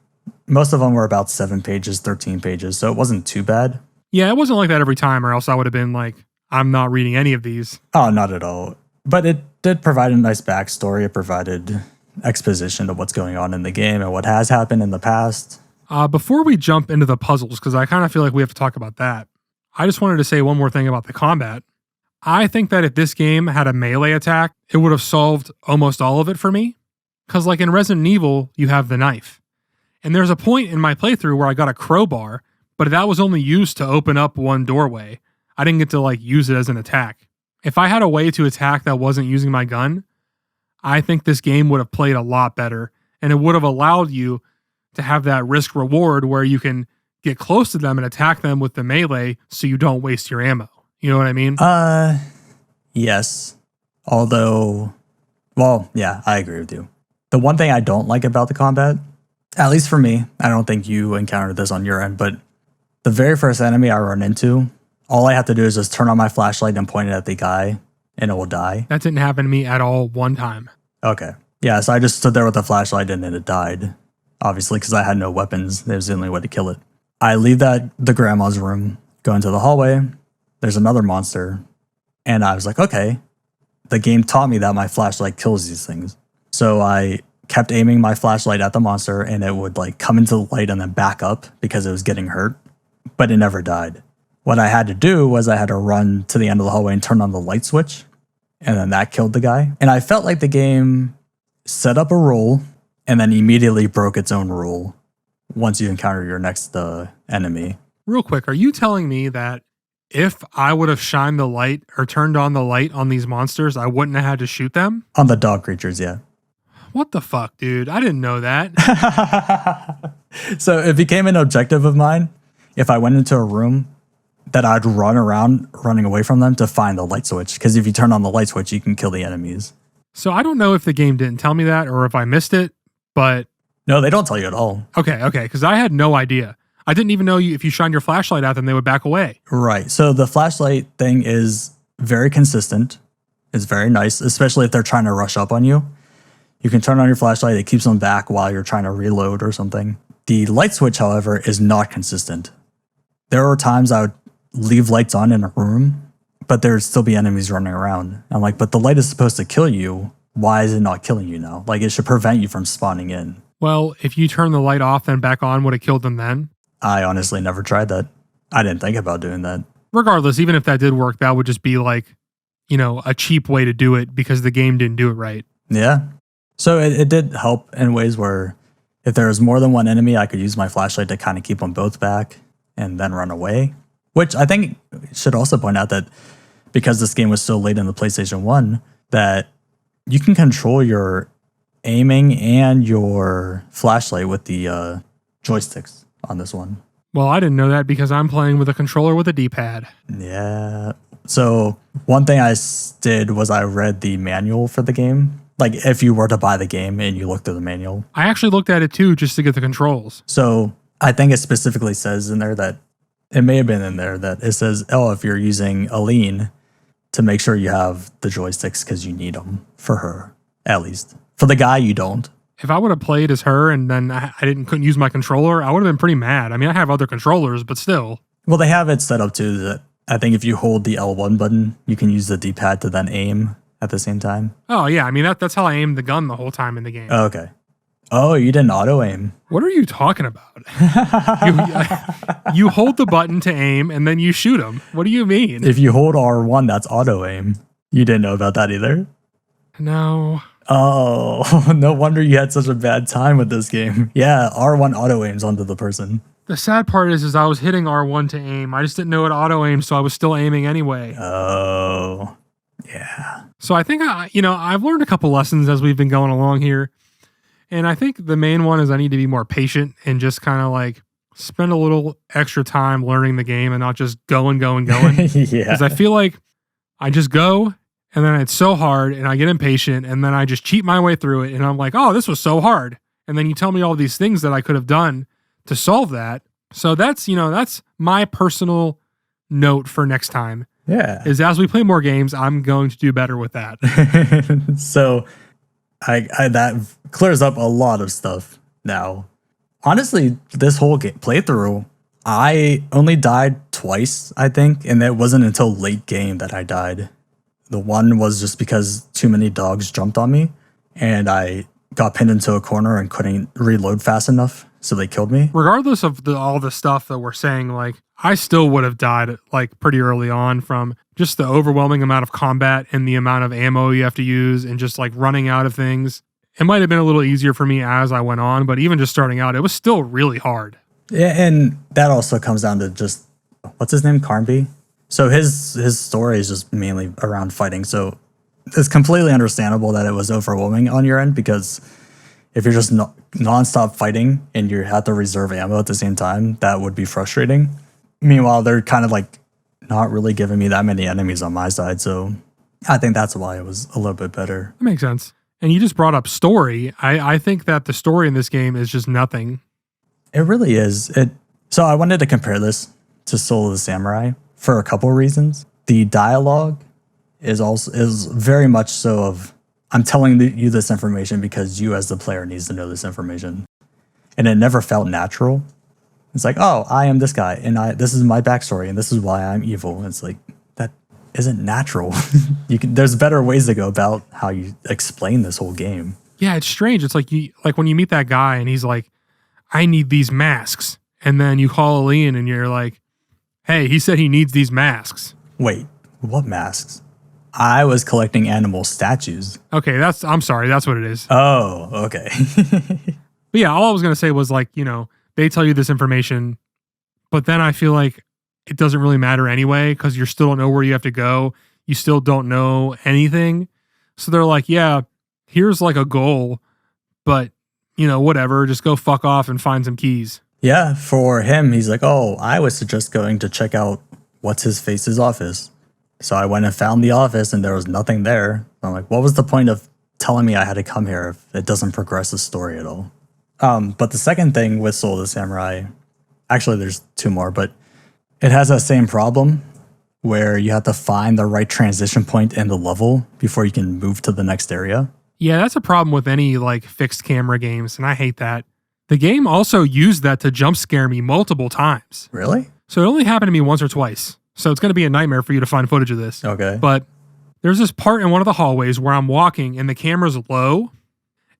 Most of them were about 7 pages, 13 pages, so it wasn't too bad. Yeah, it wasn't like that every time, or else I would have been like, I'm not reading any of these. Oh, not at all. But it did provide a nice backstory. It provided exposition of what's going on in the game and what has happened in the past. Before we jump into the puzzles, because I kind of feel like we have to talk about that, I just wanted to say one more thing about the combat. I think that if this game had a melee attack, it would have solved almost all of it for me. Because like in Resident Evil, you have the knife. And there's a point in my playthrough where I got a crowbar, but that was only used to open up one doorway. I didn't get to like use it as an attack. If I had a way to attack that wasn't using my gun, I think this game would have played a lot better. And it would have allowed you to have that risk reward where you can get close to them and attack them with the melee so you don't waste your ammo. You know what I mean? Yes. Although, well, yeah, I agree with you. The one thing I don't like about the combat, at least for me, I don't think you encountered this on your end, but the very first enemy I run into, all I have to do is just turn on my flashlight and point it at the guy and it will die. That didn't happen to me at all one time. Okay. Yeah, so I just stood there with the flashlight and then it died. Obviously, because I had no weapons. It was the only way to kill it. I leave the grandma's room, go into the hallway. There's another monster. And I was like, okay, the game taught me that my flashlight kills these things. So I kept aiming my flashlight at the monster and it would like come into the light and then back up because it was getting hurt, but it never died. What I had to do was I had to run to the end of the hallway and turn on the light switch, and then that killed the guy. And I felt like the game set up a rule and then immediately broke its own rule once you encounter your next enemy. Real quick, are you telling me that if I would have shined the light or turned on the light on these monsters, I wouldn't have had to shoot them? On the dog creatures, yeah. What the fuck, dude? I didn't know that. So it became an objective of mine, if I went into a room, that I'd run around running away from them to find the light switch. Because if you turn on the light switch, you can kill the enemies. So I don't know if the game didn't tell me that or if I missed it, but... No, they don't tell you at all. Okay, because I had no idea. I didn't even know if you shine your flashlight at them, they would back away. Right. So the flashlight thing is very consistent. It's very nice, especially if they're trying to rush up on you. You can turn on your flashlight. It keeps them back while you're trying to reload or something. The light switch, however, is not consistent. There are times I would leave lights on in a room, but there'd still be enemies running around. I'm like, but the light is supposed to kill you. Why is it not killing you now? Like, it should prevent you from spawning in. Well, if you turn the light off and back on, would it kill them then? I honestly never tried that. I didn't think about doing that. Regardless, even if that did work, that would just be like, a cheap way to do it because the game didn't do it right. Yeah. So it did help in ways where if there was more than one enemy, I could use my flashlight to kind of keep them both back and then run away. Which I think should also point out that because this game was so late in the PlayStation 1, that you can control your aiming and your flashlight with the joysticks on this one. Well, I didn't know that because I'm playing with a controller with a D-pad. Yeah. So one thing I did was I read the manual for the game. Like if you were to buy the game and you looked at the manual. I actually looked at it too just to get the controls. So I think it specifically says in there that, it may have been in there that it says, if you're using Aline, to make sure you have the joysticks because you need them for her, at least. For the guy, you don't. If I would have played as her and then couldn't use my controller, I would have been pretty mad. I mean, I have other controllers, but still. Well, they have it set up too that I think if you hold the L1 button, you can use the D-pad to then aim at the same time. Oh, yeah. I mean, that's how I aimed the gun the whole time in the game. Oh, okay. Oh, you didn't auto-aim. What are you talking about? you hold the button to aim and then you shoot them. What do you mean? If you hold R1, that's auto-aim. You didn't know about that either? No. Oh, no wonder you had such a bad time with this game. Yeah, R1 auto-aims onto the person. The sad part is I was hitting R1 to aim. I just didn't know it auto-aim, so I was still aiming anyway. Oh, yeah. So I think, I've learned a couple lessons as we've been going along here. And I think the main one is I need to be more patient and just kind of like spend a little extra time learning the game and not just going. Yeah. Because I feel like I just go and then it's so hard and I get impatient and then I just cheat my way through it. And I'm like, oh, this was so hard. And then you tell me all these things that I could have done to solve that. So that's my personal note for next time. Yeah. Is as we play more games, I'm going to do better with that. So I that clears up a lot of stuff now. Honestly, this whole playthrough, I only died twice, I think, and it wasn't until late game that I died. The one was just because too many dogs jumped on me, and I got pinned into a corner and couldn't reload fast enough, so they killed me. Regardless of all the stuff that we're saying, like, I still would have died like pretty early on from just the overwhelming amount of combat and the amount of ammo you have to use and just like running out of things. It might have been a little easier for me as I went on, but even just starting out, it was still really hard. Yeah, and that also comes down to just, what's his name, Carnby? So his story is just mainly around fighting. So it's completely understandable that it was overwhelming on your end because if you're just nonstop fighting and you have to reserve ammo at the same time, that would be frustrating. Meanwhile, they're kind of like not really giving me that many enemies on my side. So I think that's why it was a little bit better. That makes sense. And you just brought up story. I think that the story in this game is just nothing. It really is. So I wanted to compare this to Soul of the Samurai for a couple reasons. The dialogue is very much so of, I'm telling you this information because you as the player needs to know this information. And it never felt natural. It's like, oh, I am this guy, and this is my backstory, and this is why I'm evil. And it's like, that isn't natural. There's better ways to go about how you explain this whole game. Yeah, it's strange. It's like when you meet that guy, and he's like, I need these masks. And then you call Aline, and you're like, hey, he said he needs these masks. Wait, what masks? I was collecting animal statues. Okay, I'm sorry, that's what it is. Oh, okay. But yeah, all I was going to say was like, they tell you this information, but then I feel like it doesn't really matter anyway because you still don't know where you have to go. You still don't know anything. So they're like, yeah, here's like a goal, but whatever, just go fuck off and find some keys. Yeah, for him, he's like, oh, I was just going to check out what's his face's office. So I went and found the office and there was nothing there. I'm like, what was the point of telling me I had to come here if it doesn't progress the story at all? But the second thing with Soul of the Samurai, actually there's two more, but it has that same problem where you have to find the right transition point in the level before you can move to the next area. Yeah, that's a problem with any like fixed camera games, and I hate that. The game also used that to jump scare me multiple times. Really? So it only happened to me once or twice. So it's going to be a nightmare for you to find footage of this. Okay. But there's this part in one of the hallways where I'm walking and the camera's low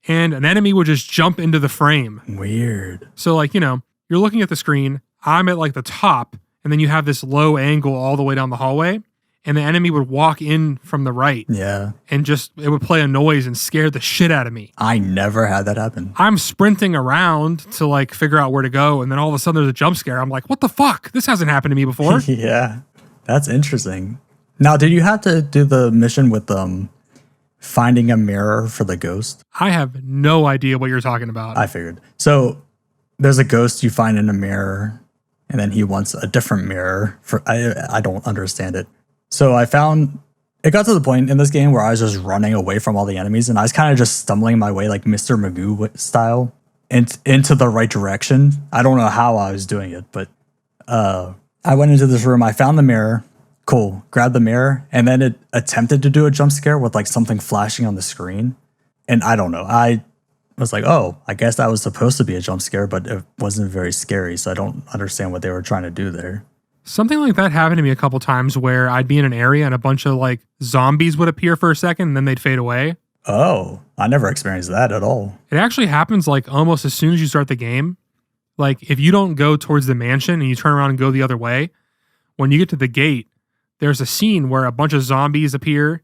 and an enemy would just jump into the frame. Weird. So like, you're looking at the screen, I'm at like the top, and then you have this low angle all the way down the hallway, and the enemy would walk in from the right. Yeah. And it would play a noise and scare the shit out of me. I never had that happen. I'm sprinting around to like figure out where to go, and then all of a sudden there's a jump scare. I'm like, what the fuck? This hasn't happened to me before. Yeah. That's interesting. Now, did you have to do the mission with finding a mirror for the ghost? I have no idea what you're talking about. I figured. So there's a ghost you find in a mirror, and then he wants a different mirror. I don't understand it. So it got to the point in this game where I was just running away from all the enemies, and I was kind of just stumbling my way like Mr. Magoo style into the right direction. I don't know how I was doing it, but I went into this room. I found the mirror. Cool. Grabbed the mirror, and then it attempted to do a jump scare with like something flashing on the screen. And I don't know. I was like, oh, I guess that was supposed to be a jump scare, but it wasn't very scary. So I don't understand what they were trying to do there. Something like that happened to me a couple times where I'd be in an area and a bunch of like zombies would appear for a second and then they'd fade away. Oh, I never experienced that at all. It actually happens like almost as soon as you start the game. Like if you don't go towards the mansion and you turn around and go the other way, when you get to the gate, there's a scene where a bunch of zombies appear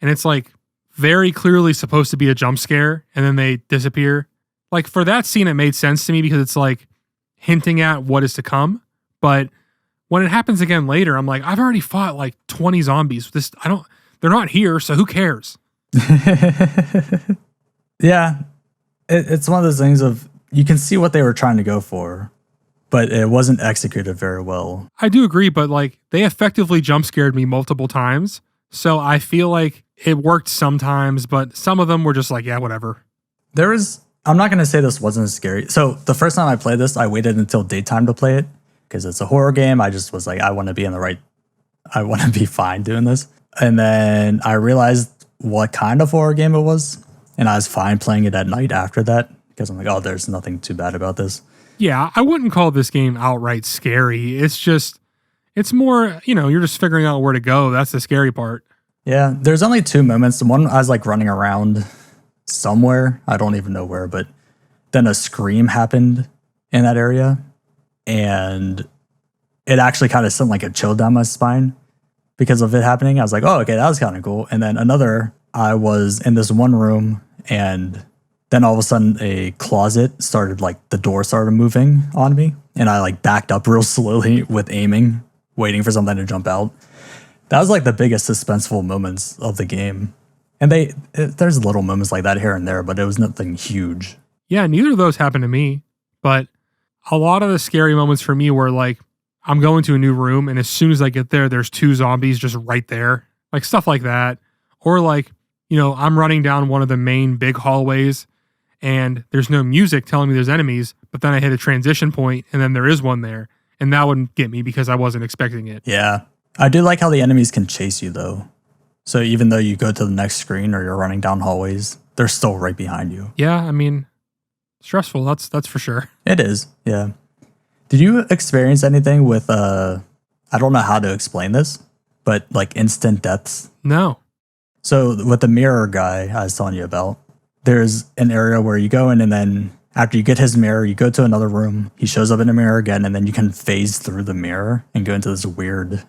and it's like very clearly supposed to be a jump scare and then they disappear. Like for that scene, it made sense to me because it's like hinting at what is to come. But when it happens again later, I'm like, I've already fought like 20 zombies. They're not here, so who cares? Yeah. It's one of those things of, you can see what they were trying to go for, but it wasn't executed very well. I do agree, but like they effectively jump scared me multiple times. So I feel like it worked sometimes, but some of them were just like, yeah, whatever. I'm not going to say this wasn't scary. So the first time I played this, I waited until daytime to play it because it's a horror game. I just was like, I want to be fine doing this. And then I realized what kind of horror game it was. And I was fine playing it at night after that because I'm like, oh, there's nothing too bad about this. Yeah, I wouldn't call this game outright scary. It's more, you're just figuring out where to go. That's the scary part. Yeah, there's only two moments. One, I was like running around somewhere. I don't even know where, but then a scream happened in that area. And it actually kind of sent like a chill down my spine because of it happening. I was like, oh, okay, that was kind of cool. And then I was in this one room and then all of a sudden a closet started, like the door started moving on me. And I like backed up real slowly with aiming, waiting for something to jump out. That was like the biggest suspenseful moments of the game. And there's little moments like that here and there, but it was nothing huge. Yeah, neither of those happened to me. But a lot of the scary moments for me were like, I'm going to a new room and as soon as I get there, there's two zombies just right there. Like stuff like that. Or like, I'm running down one of the main big hallways and there's no music telling me there's enemies, but then I hit a transition point and then there is one there. And that wouldn't get me because I wasn't expecting it. Yeah. I do like how the enemies can chase you though. So even though you go to the next screen or you're running down hallways, they're still right behind you. Yeah, I mean, stressful. That's for sure. It is. Yeah. Did you experience anything with I don't know how to explain this, but like instant deaths? No. So with the mirror guy I was telling you about, there's an area where you go in and then after you get his mirror, you go to another room. He shows up in a mirror again, and then you can phase through the mirror and go into this weird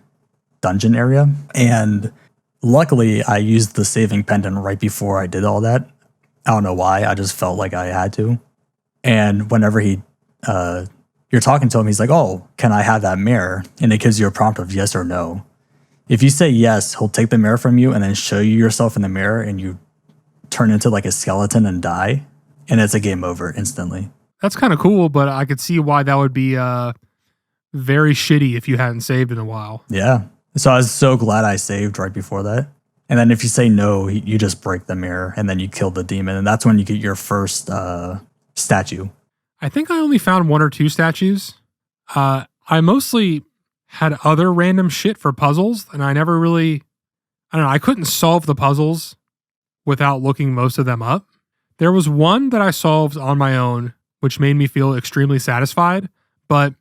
dungeon area. And luckily, I used the saving pendant right before I did all that. I don't know why. I just felt like I had to. And whenever he you're talking to him. He's like, oh, can I have that mirror? And it gives you a prompt of yes or no. If you say yes, he'll take the mirror from you and then show you yourself in the mirror, and you turn into like a skeleton and die. And it's a game over instantly. That's kind of cool, but I could see why that would be very shitty if you hadn't saved in a while. Yeah. So I was so glad I saved right before that. And then if you say no, you just break the mirror and then you kill the demon. And that's when you get your first statue. I think I only found 1 or 2 statues. I mostly had other random shit for puzzles, and I never really, I don't know, I couldn't solve the puzzles without looking most of them up. There was one that I solved on my own, which made me feel extremely satisfied, but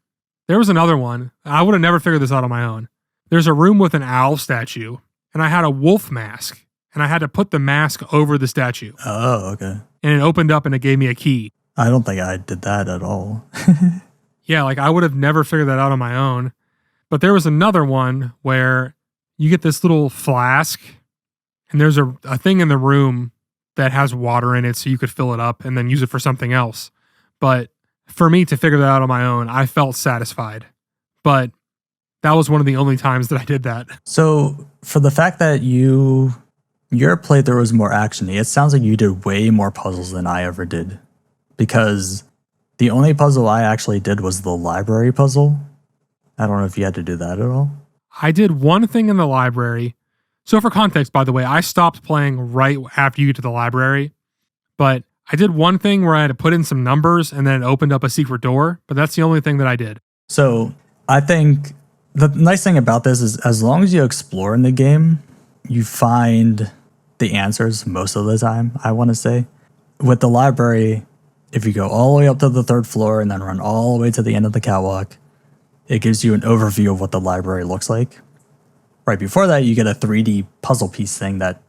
there was another one. I would have never figured this out on my own. There's a room with an owl statue, and I had a wolf mask, and I had to put the mask over the statue. Oh, okay. And it opened up and it gave me a key. I don't think I did that at all. Yeah, like I would have never figured that out on my own. But there was another one where you get this little flask, and there's a thing in the room that has water in it so you could fill it up and then use it for something else. But for me to figure that out on my own, I felt satisfied. But that was one of the only times that I did that. So for the fact that your playthrough was more actiony, it sounds like you did way more puzzles than I ever did. Because the only puzzle I actually did was the library puzzle. I don't know if you had to do that at all. I did one thing in the library. So for context, by the way, I stopped playing right after you get to the library. But I did one thing where I had to put in some numbers and then it opened up a secret door. But that's the only thing that I did. So I think the nice thing about this is as long as you explore in the game, you find the answers most of the time, I want to say. With the library, if you go all the way up to the 3rd floor and then run all the way to the end of the catwalk, it gives you an overview of what the library looks like. Right before that, you get a 3D puzzle piece thing that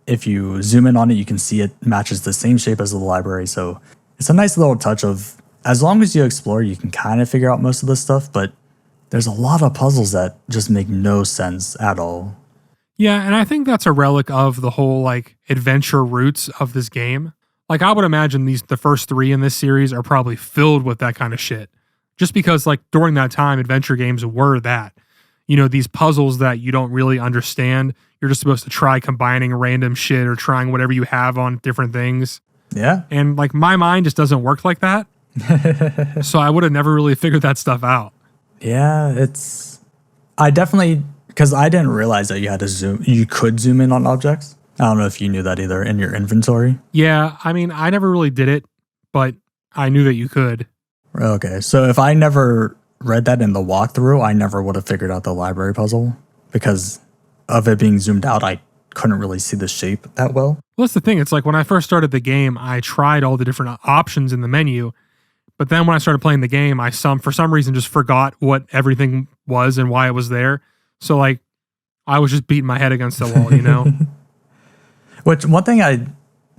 if you zoom in on it, you can see it matches the same shape as the library. So it's a nice little touch of, as long as you explore, you can kind of figure out most of this stuff, but there's a lot of puzzles that just make no sense at all. Yeah, and I think that's a relic of the whole like adventure roots of this game. Like I would imagine the first 3 in this series are probably filled with that kind of shit. Just because like during that time, adventure games were that. You know, these puzzles that you don't really understand. You're just supposed to try combining random shit or trying whatever you have on different things. Yeah. And like my mind just doesn't work like that. So I would have never really figured that stuff out. Yeah, I definitely, because I didn't realize that you could zoom in on objects. I don't know if you knew that either in your inventory. Yeah, I mean, I never really did it, but I knew that you could. Okay, so if I never read that in the walkthrough, I never would have figured out the library puzzle because of it being zoomed out. I couldn't really see the shape that well. Well, that's the thing. It's like when I first started the game, I tried all the different options in the menu. But then when I started playing the game, for some reason just forgot what everything was and why it was there. So like I was just beating my head against the wall, you know? Which one thing I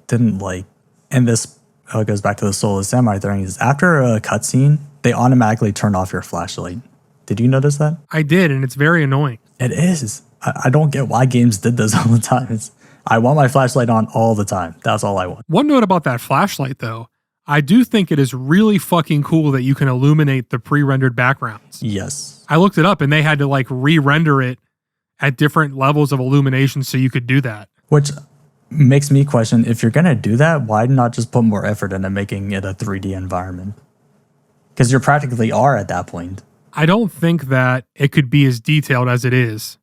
didn't like, and this goes back to the Soul of the Samurai thing, is after a cutscene, they automatically turn off your flashlight. Did you notice that? I did, and it's very annoying. It is. I don't get why games did this all the time. I want my flashlight on all the time. That's all I want. One note about that flashlight, though. I do think it is really fucking cool that you can illuminate the pre-rendered backgrounds. Yes. I looked it up, and they had to like re-render it at different levels of illumination so you could do that. Which makes me question, if you're going to do that, why not just put more effort into making it a 3D environment? Because you practically are at that point. I don't think that it could be as detailed as it is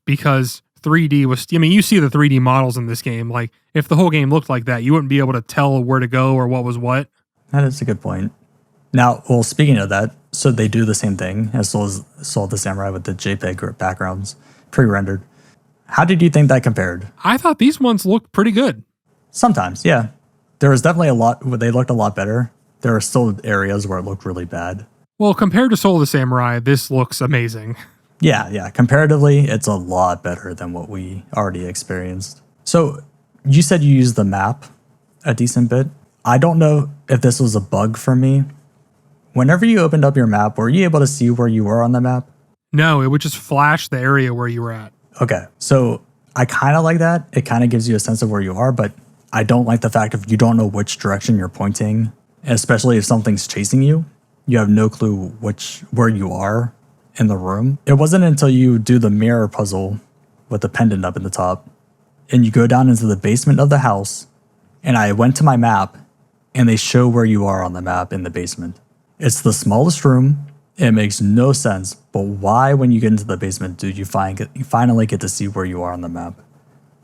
because 3D was, I mean, you see the 3D models in this game. Like, if the whole game looked like that, you wouldn't be able to tell where to go or what was what. That is a good point. Now, well, speaking of that, so they do the same thing as Soul of the Samurai with the JPEG backgrounds, pre-rendered. How did you think that compared? I thought these ones looked pretty good. Sometimes, yeah. There was definitely a lot where they looked a lot better. There are still areas where it looked really bad. Well, compared to Soul of the Samurai, this looks amazing. Yeah. Comparatively, it's a lot better than what we already experienced. So you said you used the map a decent bit. I don't know if this was a bug for me. Whenever you opened up your map, were you able to see where you were on the map? No, it would just flash the area where you were at. Okay, so I kind of like that. It kind of gives you a sense of where you are, but I don't like the fact of you don't know which direction you're pointing, especially if something's chasing you. you have no clue where you are in the room. It wasn't until you do the mirror puzzle with the pendant up in the top and you go down into the basement of the house, and I went to my map and they show where you are on the map in the basement. It's the smallest room. It makes no sense, but why, when you get into the basement, do you finally get to see where you are on the map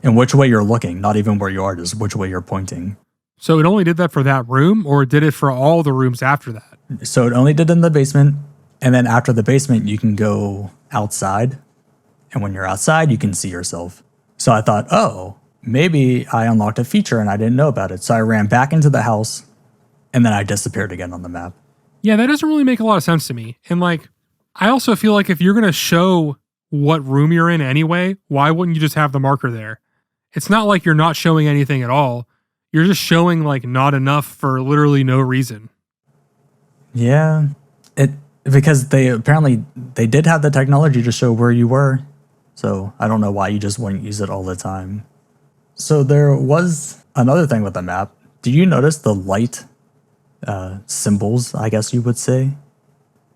and which way you're looking? Not even where you are, just which way you're pointing. So it only did that for that room, or did it for all the rooms after that? So it only did in the basement, and then after the basement, you can go outside, and when you're outside, you can see yourself. So I thought, oh, maybe I unlocked a feature and I didn't know about it. So I ran back into the house, and then I disappeared again on the map. Yeah, that doesn't really make a lot of sense to me. And like, I also feel like if you're going to show what room you're in anyway, why wouldn't you just have the marker there? It's not like you're not showing anything at all. You're just showing like not enough for literally no reason. Yeah, because they did have the technology to show where you were. So I don't know why you just wouldn't use it all the time. So there was another thing with the map. Did you notice the light symbols, I guess you would say,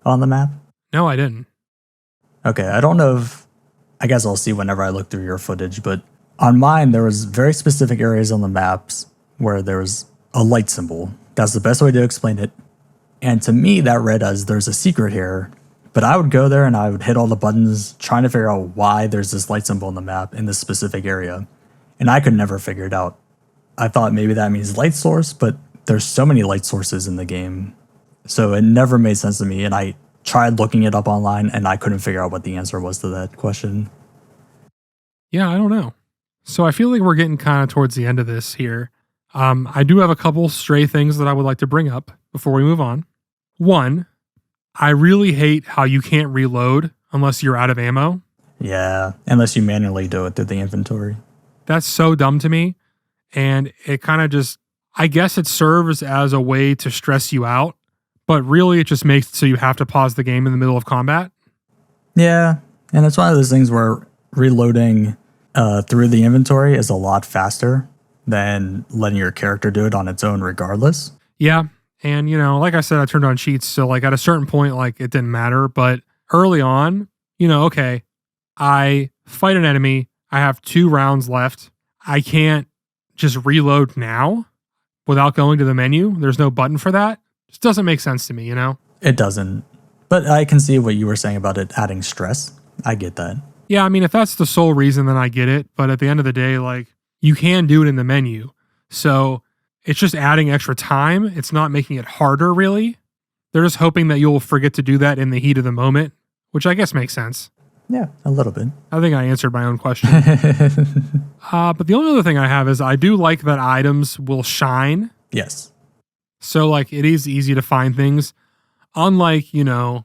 on the map? No, I didn't. Okay, I don't know if, I guess I'll see whenever I look through your footage, but on mine, there was very specific areas on the maps where there was a light symbol. That's the best way to explain it. And to me, that read as there's a secret here, but I would go there and I would hit all the buttons trying to figure out why there's this light symbol on the map in this specific area. And I could never figure it out. I thought maybe that means light source, but there's so many light sources in the game. So it never made sense to me. And I tried looking it up online and I couldn't figure out what the answer was to that question. Yeah, I don't know. So I feel like we're getting kind of towards the end of this here. I do have a couple stray things that I would like to bring up before we move on. One, I really hate how you can't reload unless you're out of ammo. Yeah, unless you manually do it through the inventory. That's so dumb to me. And it kind of just, I guess it serves as a way to stress you out, but really it just makes it so you have to pause the game in the middle of combat. Yeah, and it's one of those things where reloading through the inventory is a lot faster than letting your character do it on its own regardless. Yeah, and you know, like I said, I turned on cheats, so like at a certain point, like it didn't matter, but early on, you know, okay, I fight an enemy, I have 2 rounds left, I can't just reload now without going to the menu. There's no button for that. Just doesn't make sense to me, you know? It doesn't. But I can see what you were saying about it adding stress. I get that. Yeah, I mean, if that's the sole reason, then I get it. But at the end of the day, like, you can do it in the menu. So it's just adding extra time. It's not making it harder, really. They're just hoping that you'll forget to do that in the heat of the moment, which I guess makes sense. Yeah, a little bit. I think I answered my own question. But the only other thing I have is I do like that items will shine. Yes. So, like, it is easy to find things. Unlike, you know,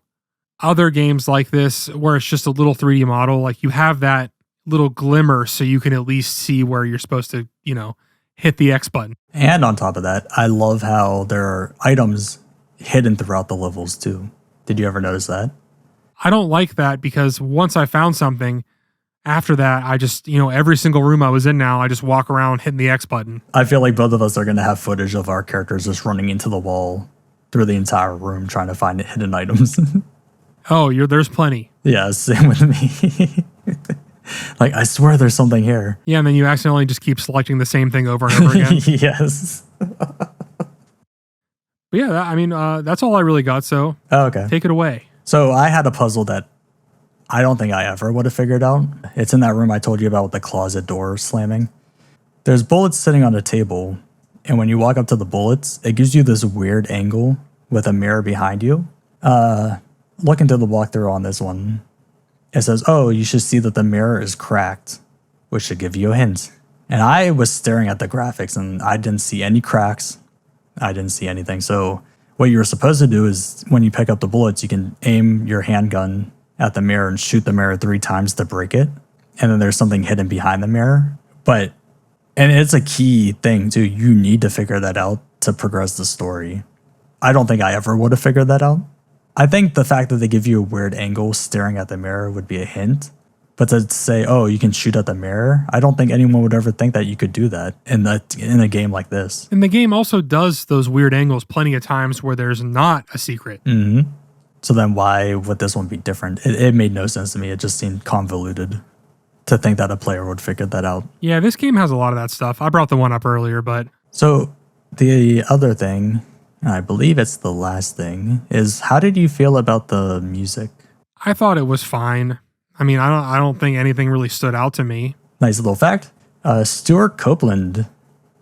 other games like this where it's just a little 3D model, like you have that little glimmer so you can at least see where you're supposed to, you know, hit the X button. And on top of that, I love how there are items hidden throughout the levels too. Did you ever notice that? I don't like that because once I found something, after that, I just, you know, every single room I was in now, I just walk around hitting the X button. I feel like both of us are going to have footage of our characters just running into the wall through the entire room trying to find hidden items. Oh, there's plenty. Yeah, same with me. Like, I swear there's something here. Yeah, and then you accidentally just keep selecting the same thing over and over again. Yes. But yeah, I mean, that's all I really got, so okay. Take it away. So I had a puzzle that I don't think I ever would have figured out. It's in that room I told you about with the closet door slamming. There's bullets sitting on a table, and when you walk up to the bullets, it gives you this weird angle with a mirror behind you. Look into the walkthrough on this one. It says, oh, you should see that the mirror is cracked, which should give you a hint. And I was staring at the graphics, and I didn't see any cracks. I didn't see anything. So what you're supposed to do is when you pick up the bullets, you can aim your handgun at the mirror and shoot the mirror 3 times to break it. And then there's something hidden behind the mirror. And it's a key thing too. You need to figure that out to progress the story. I don't think I ever would have figured that out. I think the fact that they give you a weird angle staring at the mirror would be a hint, But to say, oh, you can shoot at the mirror, I don't think anyone would ever think that you could do that in a game like this. And the game also does those weird angles plenty of times where there's not a secret. Mm-hmm. So then why would this one be different? It made no sense to me. It just seemed convoluted to think that a player would figure that out. Yeah, this game has a lot of that stuff. I brought the one up earlier, but... So the other thing, and I believe it's the last thing, is how did you feel about the music? I thought it was fine. I mean, I don't think anything really stood out to me. Nice little fact. Stuart Copeland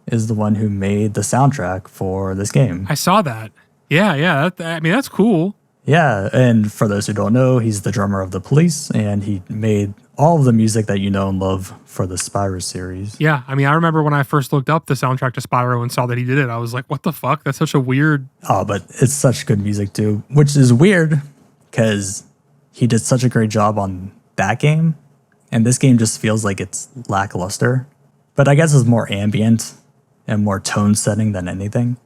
is the one who made the soundtrack for this game. I saw that. Yeah. I mean, that's cool. Yeah, and for those who don't know, he's the drummer of The Police, and he made all of the music that you know and love for the Spyro series. Yeah, I mean, I remember when I first looked up the soundtrack to Spyro and saw that he did it, I was like, what the fuck? That's such a weird... Oh, but it's such good music too, which is weird because he did such a great job on that game, and this game just feels like it's lackluster. But I guess it's more ambient and more tone setting than anything.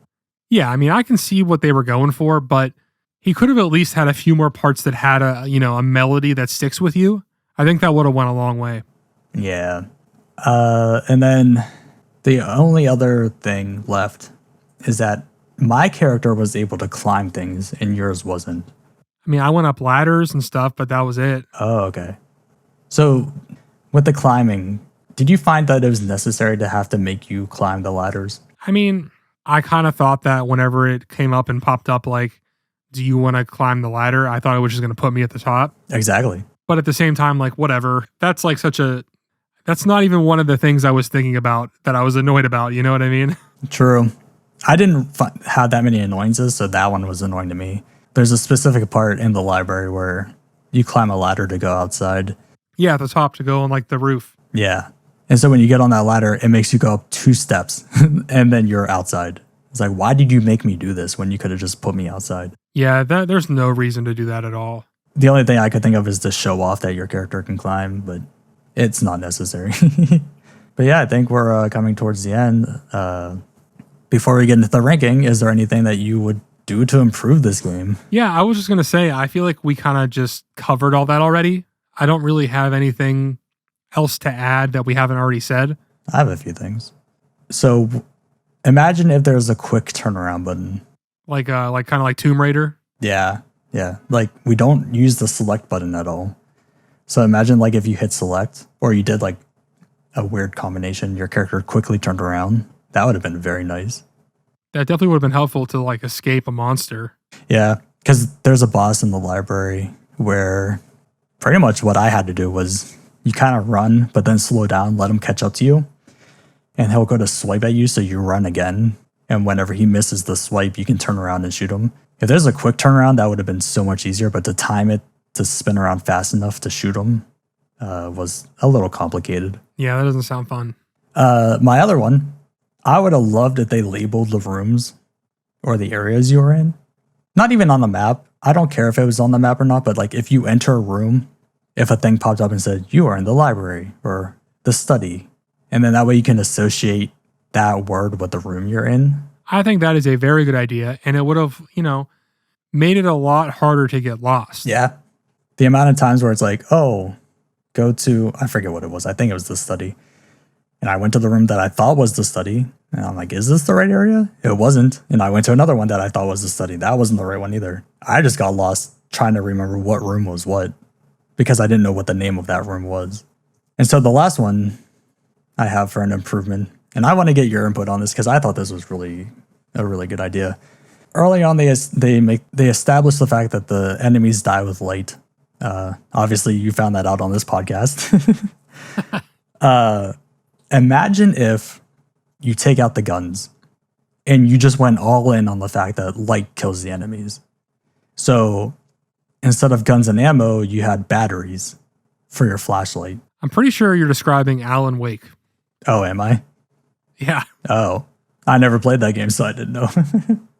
Yeah, I mean, I can see what they were going for, but he could have at least had a few more parts that had a melody that sticks with you. I think that would have went a long way. Yeah. And then the only other thing left is that my character was able to climb things and yours wasn't. I mean, I went up ladders and stuff, but that was it. Oh, okay. So with the climbing, did you find that it was necessary to have to make you climb the ladders? I mean, I kind of thought that whenever it came up and popped up like, do you want to climb the ladder? I thought it was just going to put me at the top. Exactly. But at the same time, like, whatever. That's like that's not even one of the things I was thinking about that I was annoyed about. You know what I mean? True. I didn't have that many annoyances, so that one was annoying to me. There's a specific part in the library where you climb a ladder to go outside. Yeah, at the top to go on like the roof. Yeah. And so when you get on that ladder, it makes you go up 2 steps and then you're outside. It's like, why did you make me do this when you could have just put me outside? Yeah, there's no reason to do that at all. The only thing I could think of is to show off that your character can climb, but it's not necessary. But yeah, I think we're coming towards the end. Before we get into the ranking, is there anything that you would do to improve this game? Yeah, I was just going to say, I feel like we kind of just covered all that already. I don't really have anything else to add that we haven't already said. I have a few things. So imagine if there's a quick turnaround button. Like kind of like Tomb Raider. Yeah. Like we don't use the select button at all. So imagine like if you hit select or you did like a weird combination, your character quickly turned around. That would have been very nice. That definitely would have been helpful to like escape a monster. Yeah, because there's a boss in the library where pretty much what I had to do was you kind of run, but then slow down, let him catch up to you. And he'll go to swipe at you, so you run again. And whenever he misses the swipe, you can turn around and shoot him. If there's a quick turnaround, that would have been so much easier, but to time it to spin around fast enough to shoot him was a little complicated. Yeah, that doesn't sound fun. My other one, I would have loved if they labeled the rooms or the areas you were in. Not even on the map. I don't care if it was on the map or not, but like if you enter a room, if a thing popped up and said, you are in the library or the study, and then that way you can associate that word with the room you're in. I think that is a very good idea, and it would have, made it a lot harder to get lost. Yeah. The amount of times where it's like, oh, go to, I forget what it was. I think it was the study. And I went to the room that I thought was the study. And I'm like, is this the right area? It wasn't. And I went to another one that I thought was the study. That wasn't the right one either. I just got lost trying to remember what room was what because I didn't know what the name of that room was. And so the last one I have for an improvement, and I want to get your input on this because I thought this was really a really good idea. Early on, they established the fact that the enemies die with light. Obviously, you found that out on this podcast. Imagine if you take out the guns and you just went all in on the fact that light kills the enemies. So instead of guns and ammo, you had batteries for your flashlight. I'm pretty sure you're describing Alan Wake. Oh, am I? Yeah. Oh, I never played that game, so I didn't know.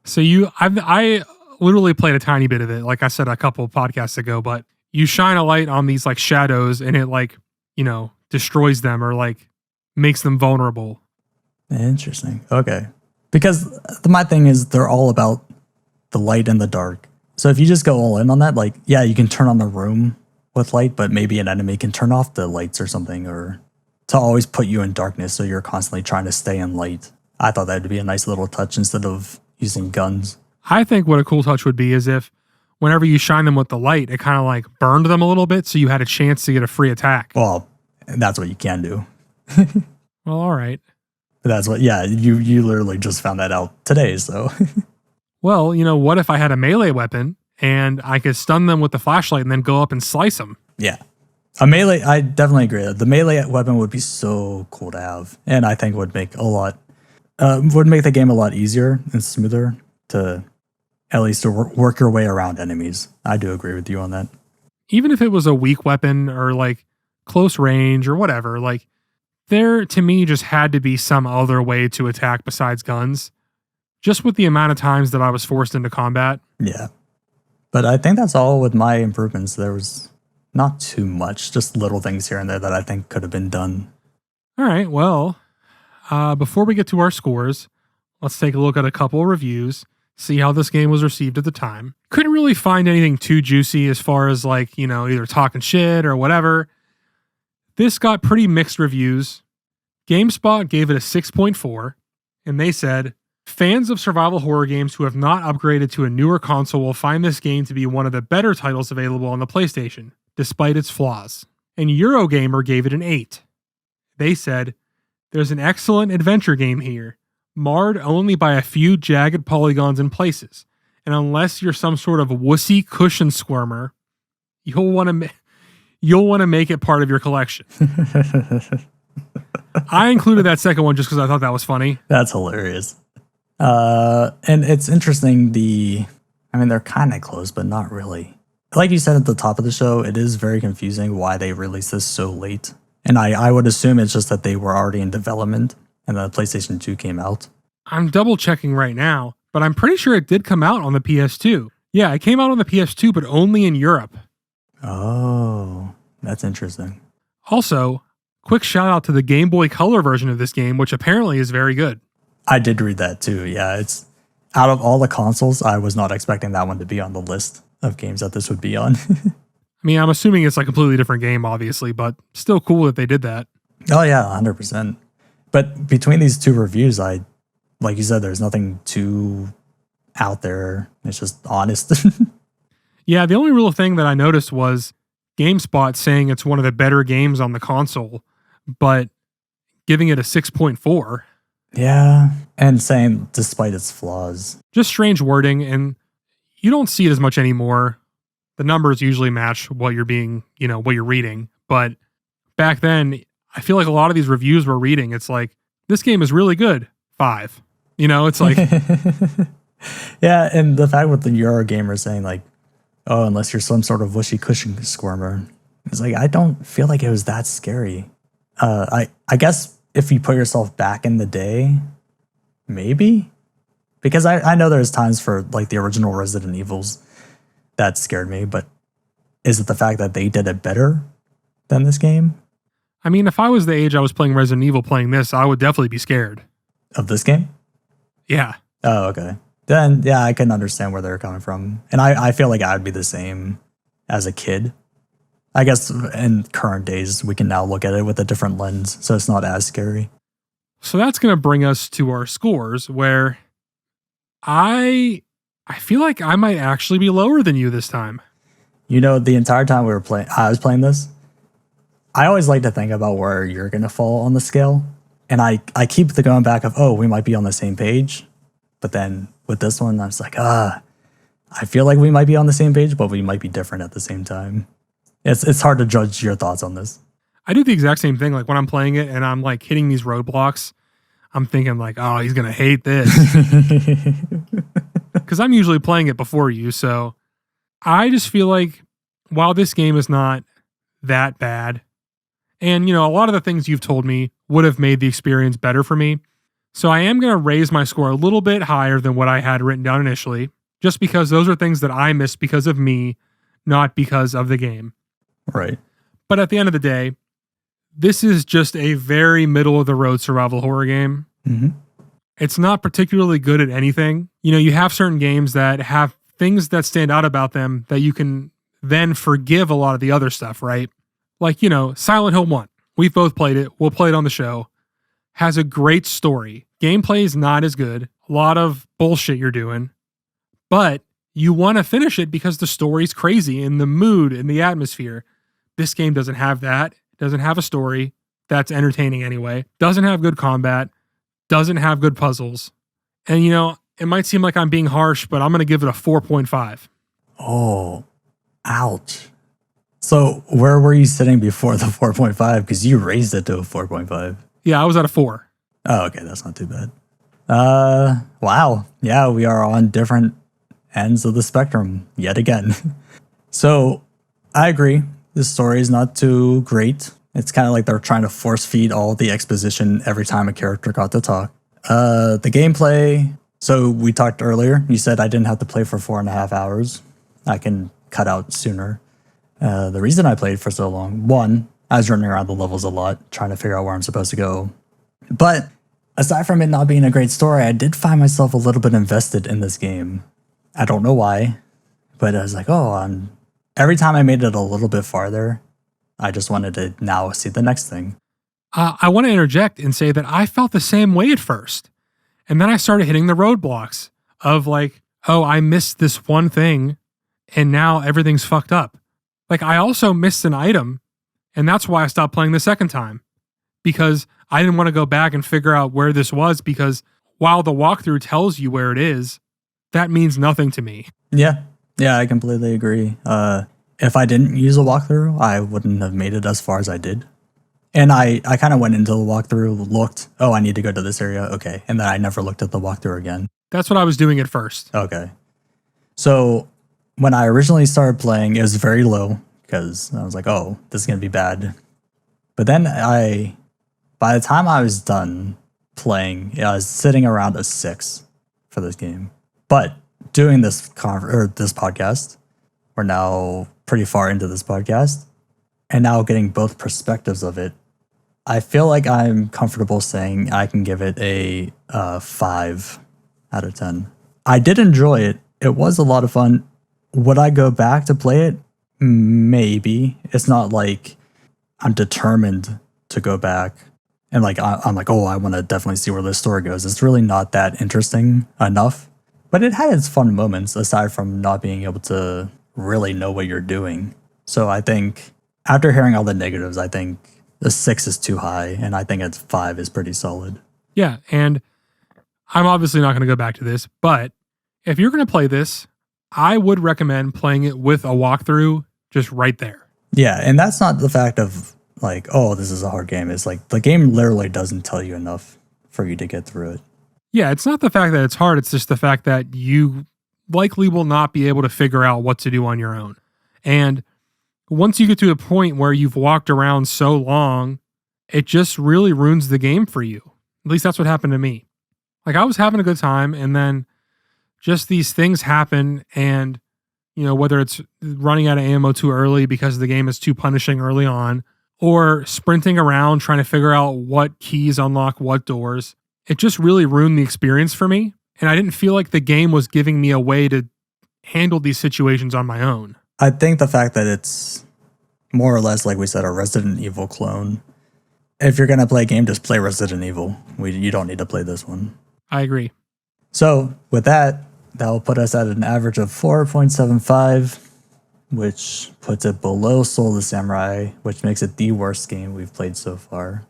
So I literally played a tiny bit of it, like I said a couple of podcasts ago, but you shine a light on these like shadows and it like, destroys them or like makes them vulnerable. Interesting. Okay. Because my thing is they're all about the light and the dark. So if you just go all in on that, like, yeah, you can turn on the room with light, but maybe an enemy can turn off the lights or something, or to always put you in darkness so you're constantly trying to stay in light. I thought that'd be a nice little touch instead of using guns. I think what a cool touch would be is if whenever you shine them with the light, it kind of like burned them a little bit so you had a chance to get a free attack. Well, that's what you can do. Well, all right. That's what, yeah, you literally just found that out today, so. Well, what if I had a melee weapon and I could stun them with the flashlight and then go up and slice them? Yeah. A melee, I definitely agree. The melee weapon would be so cool to have, and I think would make the game a lot easier and smoother to at least to work your way around enemies. I do agree with you on that. Even if it was a weak weapon or like close range or whatever, like there to me just had to be some other way to attack besides guns. Just with the amount of times that I was forced into combat. Yeah. But I think that's all with my improvements. There was not too much, just little things here and there that I think could have been done. All right, well, before we get to our scores, let's take a look at a couple of reviews, see how this game was received at the time. Couldn't really find anything too juicy as far as like, either talking shit or whatever. This got pretty mixed reviews. GameSpot gave it a 6.4, and they said, fans of survival horror games who have not upgraded to a newer console will find this game to be one of the better titles available on the PlayStation, despite its flaws. And Eurogamer gave it an 8. They said, there's an excellent adventure game here, marred only by a few jagged polygons in places, and unless you're some sort of wussy cushion squirmer, you'll want to make it part of your collection. I included that second one just because I thought that was funny. That's hilarious. And it's interesting, they're kind of close, but not really. Like you said at the top of the show, it is very confusing why they released this so late. And I would assume it's just that they were already in development and the PlayStation 2 came out. I'm double checking right now, but I'm pretty sure it did come out on the PS2. Yeah, it came out on the PS2, but only in Europe. Oh, that's interesting. Also, quick shout out to the Game Boy Color version of this game, which apparently is very good. I did read that too. Yeah, it's out of all the consoles, I was not expecting that one to be on the list of games that this would be on. I mean, I'm assuming it's a completely different game, obviously, but still cool that they did that. Oh yeah, 100%. But between these two reviews, like you said, there's nothing too out there. It's just honest. Yeah, the only real thing that I noticed was GameSpot saying it's one of the better games on the console, but giving it a 6.4. Yeah, and saying despite its flaws. Just strange wording, and you don't see it as much anymore. The numbers usually match what you're what you're reading. But back then, I feel like a lot of these reviews we're reading, it's like, this game is really good. 5. It's like... Yeah, and the fact with the Eurogamer saying like, oh, unless you're some sort of wushy cushion squirmer. It's like, I don't feel like it was that scary. I guess if you put yourself back in the day, maybe? Because I know there's times for like the original Resident Evils that scared me, but is it the fact that they did it better than this game? I mean, if I was the age I was playing Resident Evil playing this, I would definitely be scared. Of this game? Yeah. Oh, okay. Then, yeah, I can understand where they're coming from. And I feel like I'd be the same as a kid. I guess in current days, we can now look at it with a different lens, so it's not as scary. So that's going to bring us to our scores, where I feel like I might actually be lower than you this time. The entire time I was playing this, I always like to think about where you're going to fall on the scale. And I keep going back of, oh, we might be on the same page. But then with this one, I was like, I feel like we might be on the same page, but we might be different at the same time. It's hard to judge your thoughts on this. I do the exact same thing. Like when I'm playing it and I'm like hitting these roadblocks, I'm thinking like, oh, he's going to hate this. Because I'm usually playing it before you. So I just feel like while this game is not that bad, and a lot of the things you've told me would have made the experience better for me. So I am going to raise my score a little bit higher than what I had written down initially, just because those are things that I missed because of me, not because of the game. Right. But at the end of the day, this is just a very middle of the road survival horror game. Mm-hmm. It's not particularly good at anything. You have certain games that have things that stand out about them that you can then forgive a lot of the other stuff, right? Like, Silent Hill 1. We've both played it. We'll play it on the show. Has a great story. Gameplay is not as good. A lot of bullshit you're doing. But you want to finish it because the story's crazy and the mood and the atmosphere. This game doesn't have that. It doesn't have a story that's entertaining anyway. Doesn't have good combat. Doesn't have good puzzles. And, it might seem like I'm being harsh, but I'm going to give it a 4.5. Oh, ouch. So where were you sitting before the 4.5? Because you raised it to a 4.5. Yeah, I was at a 4. Oh, okay. That's not too bad. Wow. Yeah, we are on different ends of the spectrum yet again. So I agree. This story is not too great. It's kind of like they're trying to force feed all the exposition every time a character got to talk. The gameplay. So we talked earlier. You said I didn't have to play for 4.5 hours. I can cut out sooner. The reason I played for so long, one, I was running around the levels a lot, trying to figure out where I'm supposed to go. But aside from it not being a great story, I did find myself a little bit invested in this game. I don't know why, but I was like, every time I made it a little bit farther, I just wanted to now see the next thing. I want to interject and say that I felt the same way at first. And then I started hitting the roadblocks of like, I missed this one thing and now everything's fucked up. Like I also missed an item and that's why I stopped playing the second time because I didn't want to go back and figure out where this was because while the walkthrough tells you where it is, that means nothing to me. Yeah, I completely agree. If I didn't use a walkthrough, I wouldn't have made it as far as I did. And I kind of went into the walkthrough, looked, I need to go to this area, okay. And then I never looked at the walkthrough again. That's what I was doing at first. Okay. So when I originally started playing, it was very low because I was like, this is going to be bad. But then by the time I was done playing, I was sitting around a 6 for this game. But doing this podcast, we're now pretty far into this podcast, and now getting both perspectives of it, I feel like I'm comfortable saying I can give it a 5 out of 10. I did enjoy it. It was a lot of fun. Would I go back to play it? Maybe. It's not like I'm determined to go back. And like I'm like, I want to definitely see where this story goes. It's really not that interesting enough. But it had its fun moments aside from not being able to really know what you're doing. So I think after hearing all the negatives, I think the 6 is too high, and I think a 5 is pretty solid. Yeah, and I'm obviously not going to go back to this, but if you're going to play this, I would recommend playing it with a walkthrough just right there. Yeah, and that's not the fact of like, this is a hard game. It's like the game literally doesn't tell you enough for you to get through it. Yeah, it's not the fact that it's hard. It's just the fact that you likely will not be able to figure out what to do on your own. And once you get to a point where you've walked around so long, it just really ruins the game for you. At least that's what happened to me. Like I was having a good time and then just these things happen and, whether it's running out of ammo too early because the game is too punishing early on or sprinting around trying to figure out what keys unlock what doors, it just really ruined the experience for me. And I didn't feel like the game was giving me a way to handle these situations on my own. I think the fact that it's more or less, like we said, a Resident Evil clone. If you're going to play a game, just play Resident Evil. You don't need to play this one. I agree. So with that will put us at an average of 4.75, which puts it below Soul of the Samurai, which makes it the worst game we've played so far.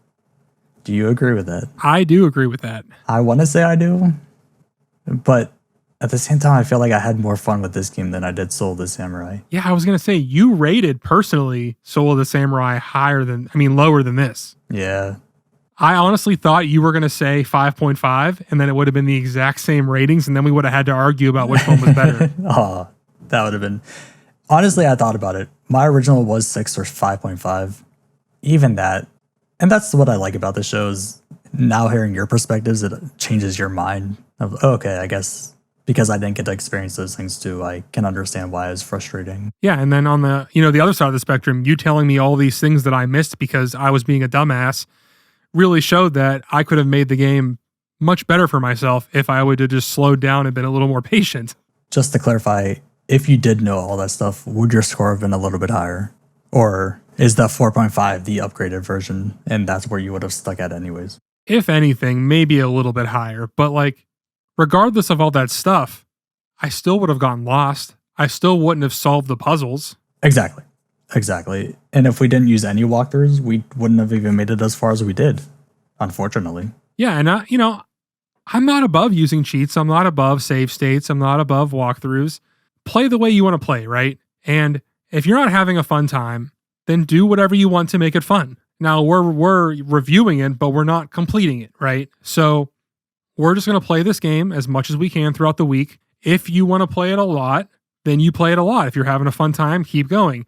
Do you agree with that? I do agree with that. I want to say I do, but at the same time, I feel like I had more fun with this game than I did Soul of the Samurai. Yeah, I was going to say, you rated personally Soul of the Samurai lower than this. Yeah. I honestly thought you were going to say 5.5 and then it would have been the exact same ratings and then we would have had to argue about which one was better. That would have been... Honestly, I thought about it. My original was 6 or 5.5. Even that. And that's what I like about the show is now hearing your perspectives, it changes your mind of, okay, I guess because I didn't get to experience those things too, I can understand why it's frustrating. Yeah, and then on the, the other side of the spectrum, you telling me all these things that I missed because I was being a dumbass really showed that I could have made the game much better for myself if I would have just slowed down and been a little more patient. Just to clarify, if you did know all that stuff, would your score have been a little bit higher? Or is that 4.5 the upgraded version and that's where you would have stuck at anyways? If anything, maybe a little bit higher. But like, regardless of all that stuff, I still would have gotten lost. I still wouldn't have solved the puzzles. Exactly. And if we didn't use any walkthroughs, we wouldn't have even made it as far as we did, unfortunately. Yeah, and I'm not above using cheats. I'm not above save states. I'm not above walkthroughs. Play the way you want to play, right? And if you're not having a fun time, then do whatever you want to make it fun. Now, we're reviewing it, but we're not completing it, right? So we're just going to play this game as much as we can throughout the week. If you want to play it a lot, then you play it a lot. If you're having a fun time, keep going.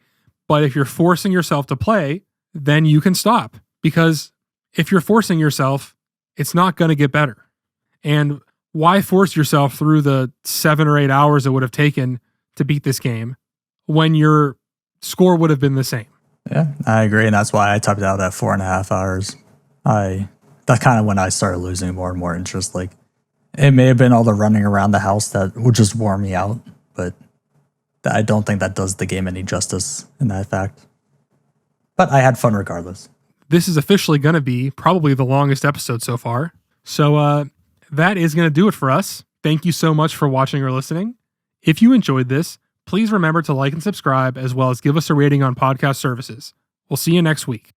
But if you're forcing yourself to play, then you can stop. Because if you're forcing yourself, it's not going to get better. And why force yourself through the 7 or 8 hours it would have taken to beat this game when your score would have been the same? Yeah, I agree. And that's why I topped out at 4.5 hours. That's kind of when I started losing more and more interest. Like, it may have been all the running around the house that would just wore me out, but I don't think that does the game any justice in that fact. But I had fun regardless. This is officially going to be probably the longest episode so far. So that is going to do it for us. Thank you so much for watching or listening. If you enjoyed this, please remember to like and subscribe, as well as give us a rating on podcast services. We'll see you next week.